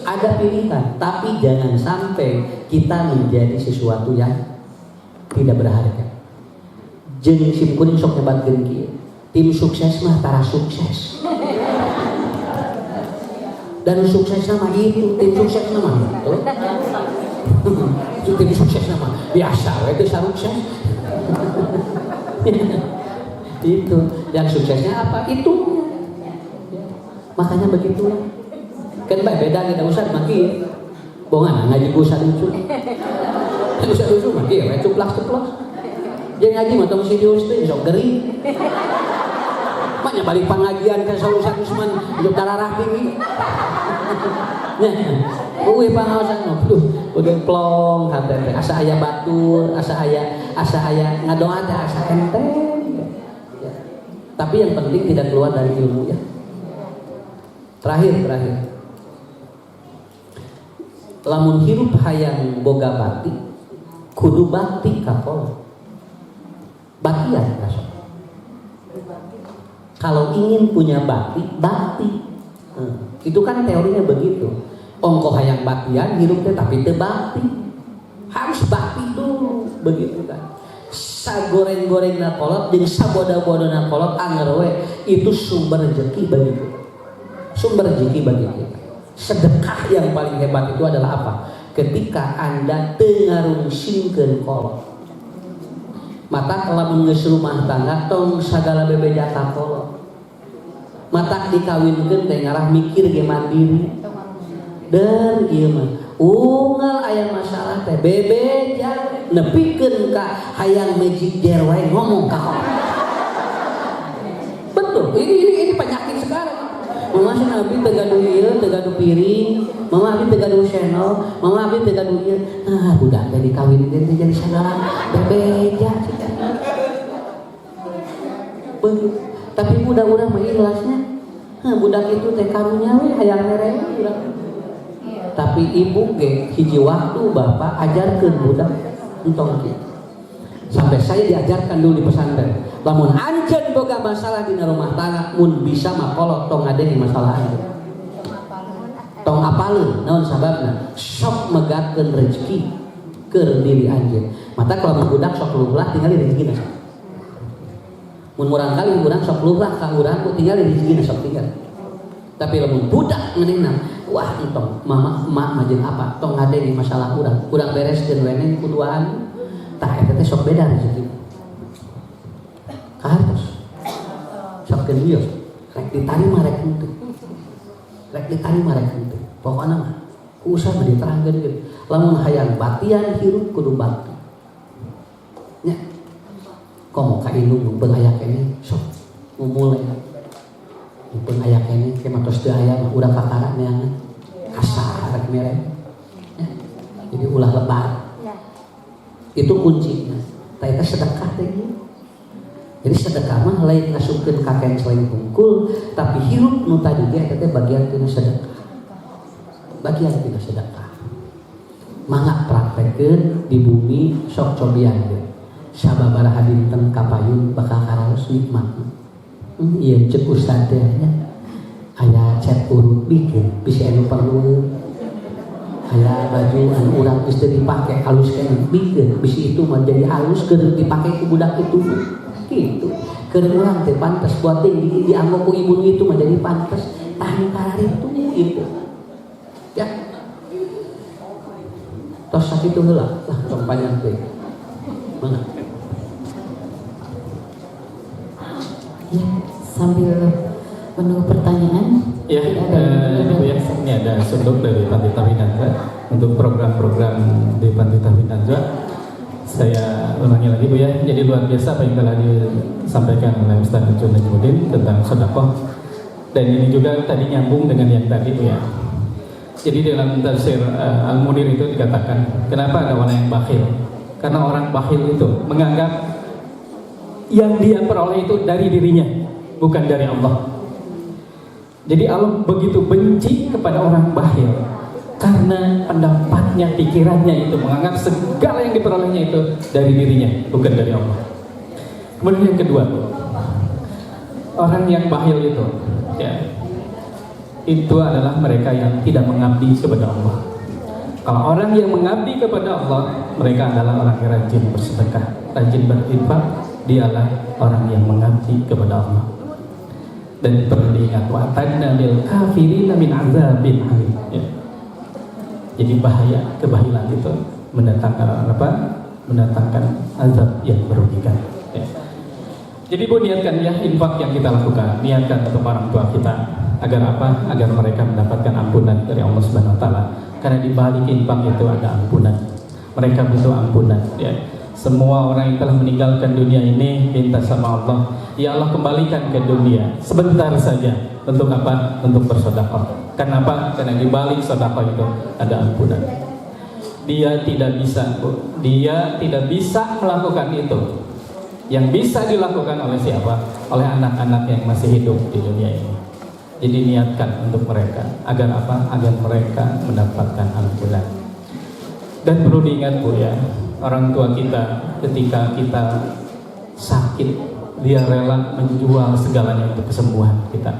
Ada pilihan, tapi jangan sampai kita menjadi sesuatu yang tidak berharga. Jeung sim kuning sok nyebatkeun kieu. Tim sukses mah tara sukses. Dan sukses nama itu, tim sukses nama itu. Tim sukses nama biasa, itu sukses. Itu yang suksesnya apa? Itu. Makanya begitulah. Kan beda kita usah maki. Bongan ngaji usah lucu. Usah lucu maki ya cuplak-cuplak. Jeung ngaji mah tong serius teh sok gering. Maknya balik pengajian ke Ustaz Usman untuk darah tinggi. Uwe pangaosan udah plong hate asa aya batur, asa aya ngadoa teh asa enteng. Tapi yang penting tidak keluar dari ilmu ya. Terakhir. Lamun hirup hayang boga bakti, kudu bakti ka pola. Baktian kasih. Kalau ingin punya bakti. Itu kan teorinya begitu. Ongko hayang baktian, hirupnya tapi teu bakti. Harus bakti dulu, begitu kan. Sagoreng-gorengna kolot jeung saboda-bodona kolot anger we itu sumber rezeki bagi kita. Sumber rezeki bagi kita. Sedekah yang paling hebat itu adalah apa? Ketika Anda teu ngarungsingkeun kolot. Mata lamun geus rumah tangga tong sagala bebeja ka kolot. Mata dikawinkeun teh ngarah mikir ge mandiri. Dan ieu mah unggal aya masalah teh bebeja nepikeun ka hayang magic jar wae ngomong ka kolot. Betul, ini penyakit sekarang. Mama sih nabi tegaduh ieu, tegaduh piring, mama abi tegaduh channel, mama abi tegaduh ieu. Budak teh dikawinkeun teh jadi sagala bebeja. Tapi budak urang mah ikhlasnya. Budak itu teh karunya we hayang mereh budak. Tapi ibu ge hiji waktu bapak ajarkeun budak entong kieu. Sampai saya diajarkan dulu di pesantren. Lamun anjeun boga masalah di rumah tangga mun bisa mah kolot tong ngadeni masalah anjeun. Tong apaleun naon sababna? Sok megatkeun rezeki. ke diri anjeun. Mata kalau budak sok luhlah tinggal di rezeki sok. Mun murang kali urang sok luhlah ka urang ku tinggal di rezeki sok tinggal. Tapi lamun budak ngeunina, wah entong mama emak mah jeung apa? Tong ngadeni masalah urang. Urang bereskeun weneh kuduaan. Tah eta teh sok beda rezeki. Kahartos. Sok geus rek ditarima rek henteu. Rek ditarima rek henteu. Pokona mah usah diterangkeun gitu. Lamun hayang batian hirup kudu bakti. Nya. Komo ka indung mun aya keneh sok mulai. Mun aya keneh ke matos teu aya mah urang kakara neangan. Kasar rek mere. Jadi ulah lebar. Itu kuncinya. Tah eta sedekah teh. Jadi sedekah mah lain ngasupkeun ka kaen selain bungkul, tapi hirup nu tadi ge eta teh bagian tina sedekah. Bagian tina sedekah. Mangga praktekeun di bumi sok cobian ge. Sababaraha dinten kapayun bakal karaos nikmat. Ieu ceuk ustad teh nya. Aya cet urut bikin bisi anu perlu. Aya baju anu urang geus teu dipake halus keneh bikin bisi itu mah jadi halus keur dipake ku budak itu. Gitu. Keur urang teh pantes buat teuing dianggo ku ibu itu mah jadi pantes. Tah karitu itu. Ya. Tos sakitu heula lah tong panjang teh. Mana? Ya, sambil menunggu pertanyaan. Ya, ini ada sunduk dari Pandita Winanza untuk program-program di Pandita Winanza. Saya ulangi lagi Bu ya. Jadi luar biasa apa yang telah disampaikan oleh Ustaz Ucun Najmuddin tentang sedekah. Dan ini juga tadi nyambung dengan yang tadi Bu ya. Jadi dalam tafsir Al-Munir itu dikatakan, kenapa ada orang yang bakhil? Karena orang bakhil itu menganggap yang dia peroleh itu dari dirinya, bukan dari Allah. Jadi Allah begitu benci kepada orang bakhil karena pendapatnya, pikirannya itu menganggap segala yang diperolehnya itu dari dirinya, bukan dari Allah. Kemudian yang kedua, orang yang bakhil itu, ya, itu adalah mereka yang tidak mengabdi kepada Allah. Kalau orang yang mengabdi kepada Allah, mereka adalah orang yang rajin bersedekah, rajin berinfak. Dialah orang yang mengabdi kepada Allah. Dan perlu diingat, wa'tadna lil kafirina min azabin alim. Ya. Jadi bahaya kebahilan itu mendatangkan apa? Mendatangkan azab yang merugikan. Ya. Jadi Bu, niatkan ya infak yang kita lakukan, niatkan untuk orang tua kita agar apa? Agar mereka mendapatkan ampunan dari Allah Subhanahu wa taala. Karena di balik infak itu ada ampunan. Mereka butuh ampunan, ya. Semua orang yang telah meninggalkan dunia ini minta sama Allah, ya Allah kembalikan ke dunia sebentar saja. Untuk apa? Untuk bersedekah. Kenapa? Karena di balik sedekah itu ada ampunan. Dia tidak bisa, Bu. Dia tidak bisa melakukan itu. Yang bisa dilakukan oleh siapa? Oleh anak-anak yang masih hidup di dunia ini. Jadi niatkan untuk mereka agar apa? Agar mereka mendapatkan ampunan. Dan perlu diingat Bu ya, orang tua kita ketika kita sakit, dia rela menjual segalanya untuk kesembuhan kita.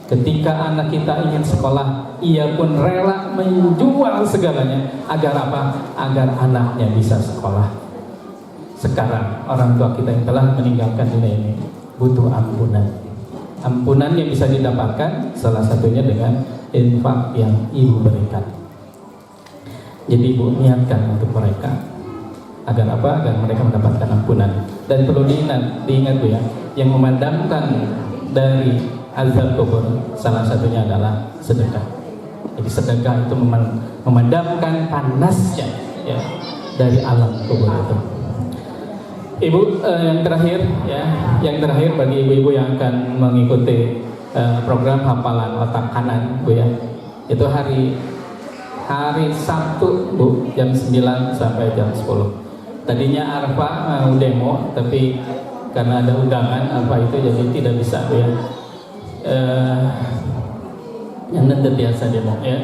Ketika anak kita ingin sekolah, ia pun rela menjual segalanya agar apa? Agar anaknya bisa sekolah. Sekarang orang tua kita yang telah meninggalkan dunia ini butuh ampunan. Ampunan yang bisa didapatkan salah satunya dengan infak yang ibu berikan. Jadi ibu niatkan untuk mereka agar apa? Agar mereka mendapatkan ampunan. Dan perlu diingat Bu ya, yang memadamkan dari azab kubur salah satunya adalah sedekah. Jadi sedekah itu memadamkan panasnya ya dari alam kubur itu. Ibu, yang terakhir ya, yang terakhir bagi ibu-ibu yang akan mengikuti program hafalan otak kanan Bu ya, itu hari Sabtu Bu, jam 9 sampai jam 10. Tadinya Arfa mau demo, tapi karena ada undangan Arfa itu jadi tidak bisa Bu ya. Yang nanti biasa demo ya,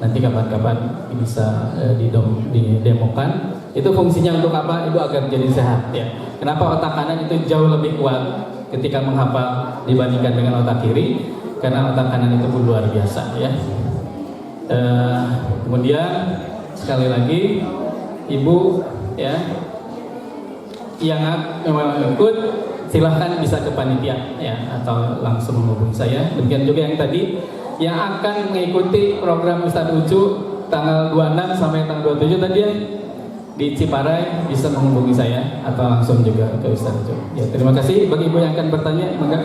nanti kapan-kapan bisa didemokan. Itu fungsinya untuk apa? Ibu agar jadi sehat ya. Kenapa otak kanan itu jauh lebih kuat ketika menghafal dibandingkan dengan otak kiri? Karena otak kanan itu luar biasa ya. Kemudian sekali lagi ibu ya yang mau ikut silahkan bisa ke panitia ya atau langsung menghubungi saya. Demikian juga yang tadi yang akan mengikuti program Ustadz Ucu tanggal 26 sampai tanggal 27 tadi ya di Ciparai bisa menghubungi saya atau langsung juga ke Ustadz Ucu. Ya, terima kasih bagi ibu yang akan bertanya. Maka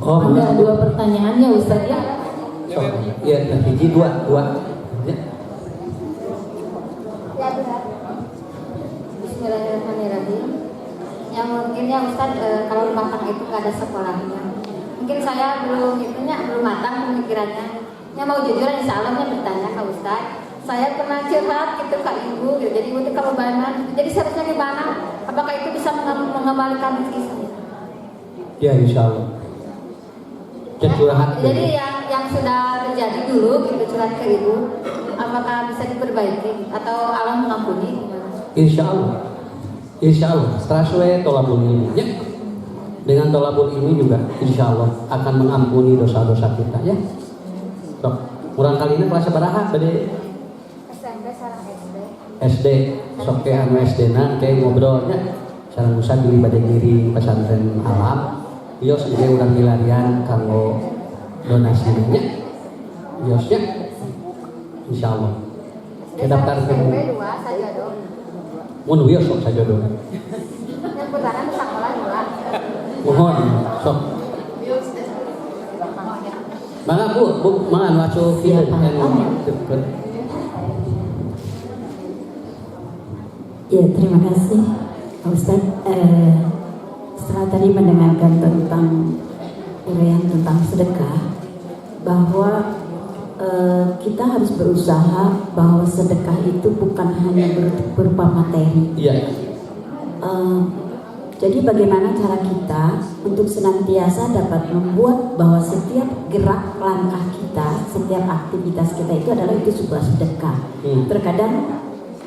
Oh, Ada 2 pertanyaan ya Ustaz ya. so, ya, hiji dua. Ya. Bismillahirrahmanirrahim. Yang mungkin ya Ustaz, kalau rumah tangga itu gak ada sekolahnya. Mungkin saya belum matang pemikirannya. Yang mau jujur insya Allahnya bertanya ke Ustaz. Saya pernah curhat gitu ke ibu, gitu. Jadi ibu itu kalau banget. Jadi seharusnya gimana? Apakah itu bisa mengembalikan rezeki saya? Ya, insya Allah. Curhat. Jadi yang sudah terjadi dulu gitu curhat ke ibu, apakah bisa diperbaiki atau Allah mengampuni? Insya Allah. Setelah tolabul ilmi ya. Dengan tolabul ilmi juga insya Allah akan mengampuni dosa-dosa kita ya. So, kurang kali ini kelas berapa bade? SMP sareng SD. Sok ke anu SD na kayak ngobrolnya. Sareng Musa diri bade diri pesantren alam. Bios ini urang milarian kanggo donasinya. Biosnya insya Allah. Kedaftar ke SMP 2 saja dong. mun wios sok saja dong. Yang pertama sekolah 2. Mohon sok. Mangga bu, mangga masuk Iya, film Pak. yang dekat. Ya, terima kasih Pak Ustaz. Setelah tadi mendengarkan tentang uraian tentang sedekah, bahwa kita harus berusaha bahwa sedekah itu bukan hanya berupa materi. Iya. Jadi bagaimana cara kita untuk senantiasa dapat membuat bahwa setiap gerak langkah kita, setiap aktivitas kita itu adalah itu sebuah sedekah. Terkadang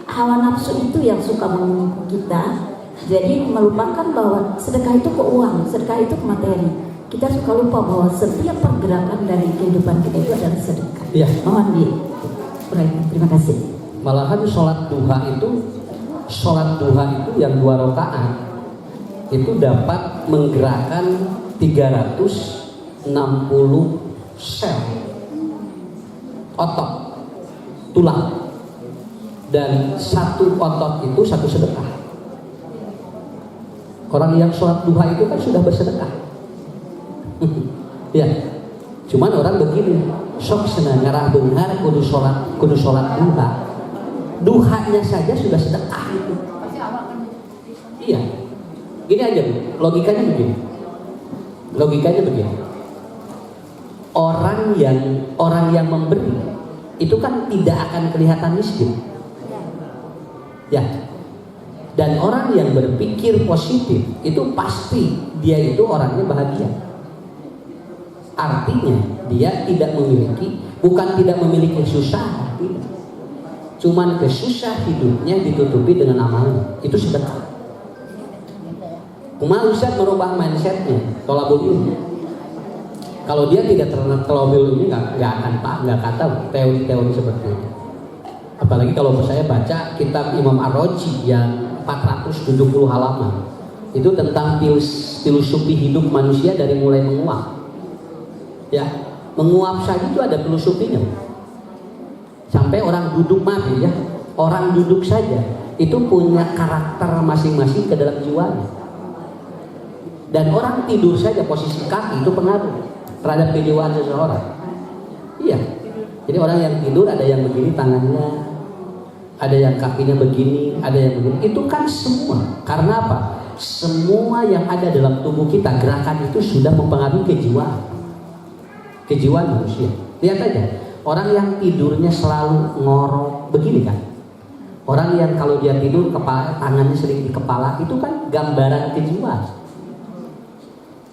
hawa nafsu itu yang suka mengumum kita. Jadi melupakan bahwa sedekah itu ke uang, sedekah itu ke materi. Kita suka lupa bahwa setiap pergerakan dari kehidupan kita itu adalah sedekah. Iya. Mohon diuraikan. Terima kasih. Malahan sholat duha itu yang 2 rakaat itu dapat menggerakkan 360 sel otot tulang, dan satu otot itu satu sedekah. Orang yang sholat duha itu kan sudah bersedekah. Ya, cuman orang begini, sok senang ngarah benar kudu sholat duha. Duhanya saja sudah sedekah itu. Iya, gini aja Bu, logikanya begini. Orang yang memberi itu kan tidak akan kelihatan miskin. Ya. Dan orang yang berpikir positif itu pasti dia itu orangnya bahagia. Artinya dia bukan tidak memiliki susah, tidak. Cuman kesusah hidupnya ditutupi dengan amalnya. Itu sedekah. Kumaha Ustaz merubah mindsetnya, tolabul ilmi. Kalau dia tidak tolabul ilmi nggak kata teori-teori seperti itu. Apalagi kalau saya baca kitab Imam Ar-Razi yang 470 halaman, itu tentang filosofi hidup manusia dari mulai menguap. Ya, menguap saja itu ada filosofinya. Sampai orang duduk mati ya, orang duduk saja itu punya karakter masing-masing ke dalam jiwanya. Dan orang tidur saja posisi kaki itu pengaruh terhadap kejiwaan seseorang. Iya. Jadi orang yang tidur ada yang begini tangannya, ada yang kakinya begini, ada yang begini. Itu kan semua. Karena apa? Semua yang ada dalam tubuh kita, gerakan itu sudah mempengaruhi kejiwaan manusia. Lihat aja, orang yang tidurnya selalu ngorok begini kan. Orang yang kalau dia tidur tangannya sering di kepala, itu kan gambaran kejiwaan.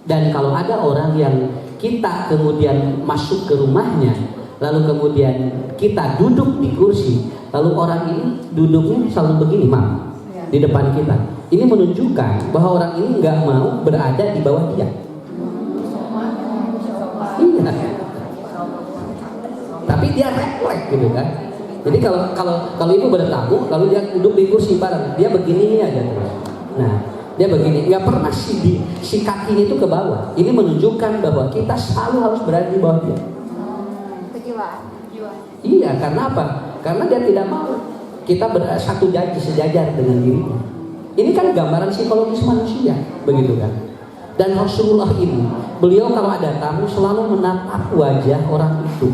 Dan kalau ada orang yang kita kemudian masuk ke rumahnya, lalu kemudian kita duduk di kursi, lalu orang ini duduknya selalu begini, Mam, di depan kita. Ini menunjukkan bahwa orang ini nggak mau berada di bawah dia. Iya. Tapi dia refleks gitu kan. Jadi kalau ibu bertamu, lalu dia duduk di kursi bareng, dia begini aja terus. Nah, dia begini, nggak pernah si kakinya itu ke bawah. Ini menunjukkan bahwa kita selalu harus berada di bawah dia. Kejiwaan. Iya, karena apa? Karena dia tidak mau kita bersatu sejajar dengan dirinya. Ini kan gambaran psikologis manusia, begitu kan? Dan Rasulullah ini, beliau kalau ada tamu selalu menatap wajah orang itu.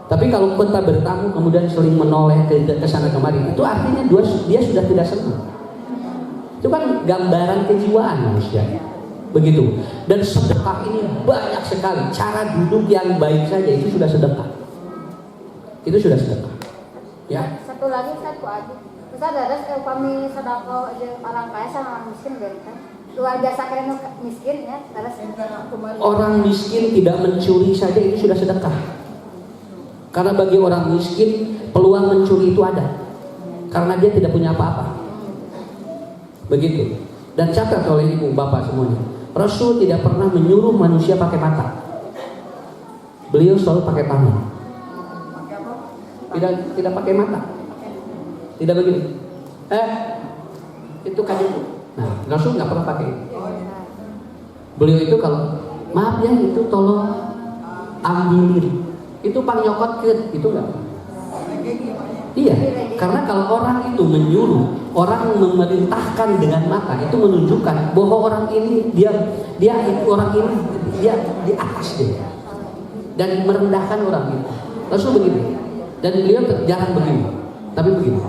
Tapi kalau kita bertamu kemudian sering menoleh ke sana kemari, itu artinya dia sudah tidak senang. Itu kan gambaran kejiwaan manusia, begitu. Dan sedekah ini banyak sekali. Cara duduk yang baik saja itu sudah sedekah. Itu sudah sedekah. Ya. Satu lagi satu aja. Terus ada kami sedekah aja orang kaya sama orang miskin kan. Luar biasa keren miskin ya. Orang miskin tidak mencuri saja itu sudah sedekah. Karena bagi orang miskin peluang mencuri itu ada. Karena dia tidak punya apa-apa. Begitu. Dan catat oleh ibu bapak semuanya, Rasul tidak pernah menyuruh manusia pakai mata. Beliau selalu pakai tangan. Tidak pakai mata. Tidak begini. Itu kayu. Nah, Rasul nggak pernah pakai. Beliau itu kalau maaf ya itu tolong ambilin. Itu panyokot itu nggak. Iya, karena kalau orang itu menyuruh, orang memerintahkan dengan mata, itu menunjukkan bahwa orang ini dia orang ini dia di atas dia dan merendahkan orang itu. Rasul begini, dan beliau jarang begini, tapi begini.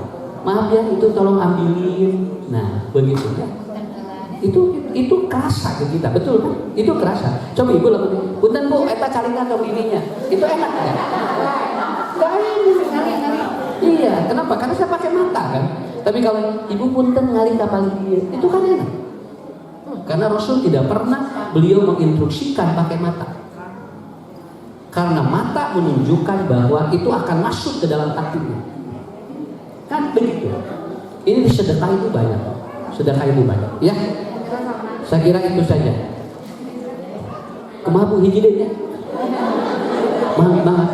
Maaf ya, itu tolong ambilin. Nah, begitu ya. Itu kerasa ke kita, betul kan? Itu kerasa. Coba ibu lakukan. Punten bu, eta calingan ke ininya. Itu enak ya? Iya, kenapa? Karena saya pakai mata kan. Tapi kalau ibu punten ngalih kapal dia, itu kan enak. Karena Rasul tidak pernah beliau menginstruksikan pakai mata. Karena mata menunjukkan bahwa itu akan masuk ke dalam hatinya. Kan begitu. Ini sedekah itu banyak. Sedekah itu banyak. Ya, saya kira itu saja. Kumaha Bu hiji ya? Maaf.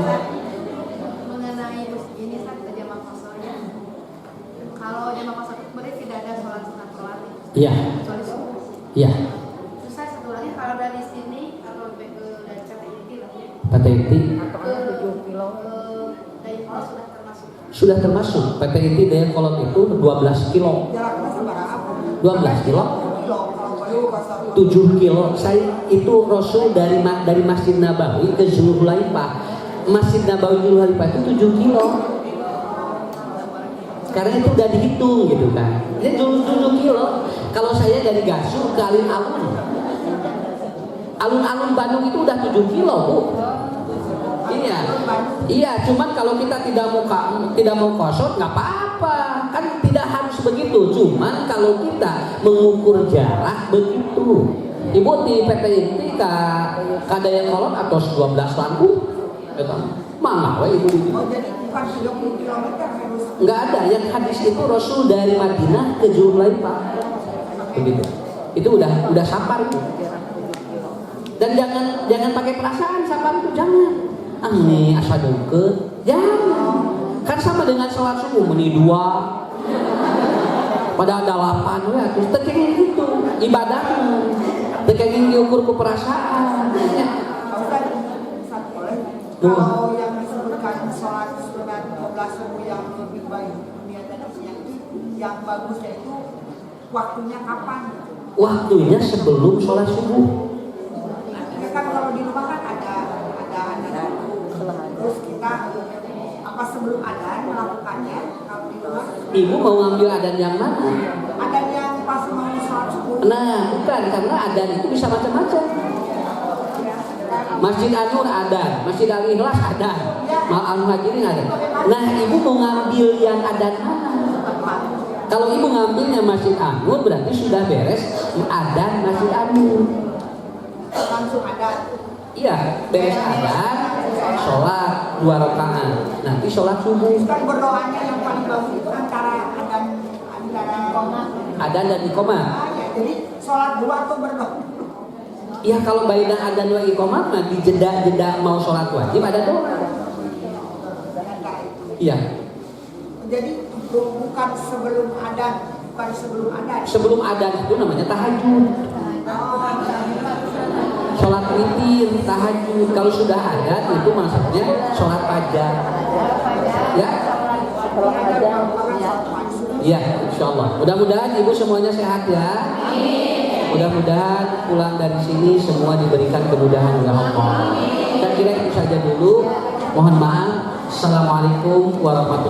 Mengenai ini saat jamaah kosongnya, kalau jamaah kosong itu berarti tidak ada sholat sunat rawatib. Iya. Kecuali subuh. Iya. Terus saya satu lagi kalau dari sini kalau dari PTIT lah ya. PTIT Dari Polos sudah termasuk. sudah termasuk. PTIT Dayakolot itu 12 kilo. 12 kilo. 7 kilo. Saya itu Rasul dari Masjid Nabawi ke Zulhulaifah. Masjid Nabawi Zulhulaifah itu 7 kilo. Karena itu udah dihitung gitu kan. Ini 7 kilo. Kalau saya dari Gasur ke Alun-Alun. Alun-alun Bandung itu udah 7 kilo, Bu. Iya, cuman kalau kita tidak mau kosot nggak apa-apa, kan tidak harus begitu. Cuman kalau kita mengukur jarak begitu, ibu di PTIT ka Dayakolot atau 12 lampu, mana we ibu? Jadi bukan 30 km harus. Nggak ada, yang hadis itu Rasul dari Madinah ke Zulhulaifah, begitu. Itu udah sapar itu. Dan jangan pakai perasaan sapar itu, jangan. Nih asa deukeut, jangan. Kan sama dengan sholat subuh meni 2 pada ada 8 we atuh teu kenging gitu ibadahna. Teu kenging diukur ku perasaan. Kalau yang disebutkan sholat sunat 12 subuh yang lebih baik niatan itu yang bagusnya itu waktunya kapan? Waktunya sebelum sholat subuh. Kan kalau di rumah kan ada terus kita apa sebelum adan melakukannya kalau di rumah. Ibu mau ngambil adan yang mana? Adan yang pas mau sholat subuh. Nah, bukan, karena adan itu bisa macam-macam. Masjid An-Nur adan, Masjid Al-Ikhlas adan, Al-Muhajirin adan. Nah, ibu mau ngambil yang adan mana? Kalau ibu ngambilnya Masjid An-Nur berarti sudah beres adan Masjid An-Nur. Langsung adan. Iya, beres adan, sholat 2 rakaat, nanti sholat subuh. Kan berdoanya yang paling bagus itu antara Adan dan iqomah. jadi sholat dulu atau berdoa? Iya, kalau baina adan wa iqomah mah di jeda mau sholat wajib ada doa. Iya, Jadi bukan sebelum adzan, bukan sebelum adzan. Sebelum adzan itu namanya tahajud. Sholat witir, tahajud. Kalau sudah adzan itu maksudnya sholat fajar. Ya? Iya, insya Allah. Mudah-mudahan ibu semuanya sehat ya. Mudah-mudahan pulang dari sini semua diberikan kemudahan oleh Allah. Saya kira itu saja dulu. Mohon maaf. Assalamualaikum warahmatullahi wabarakatuh.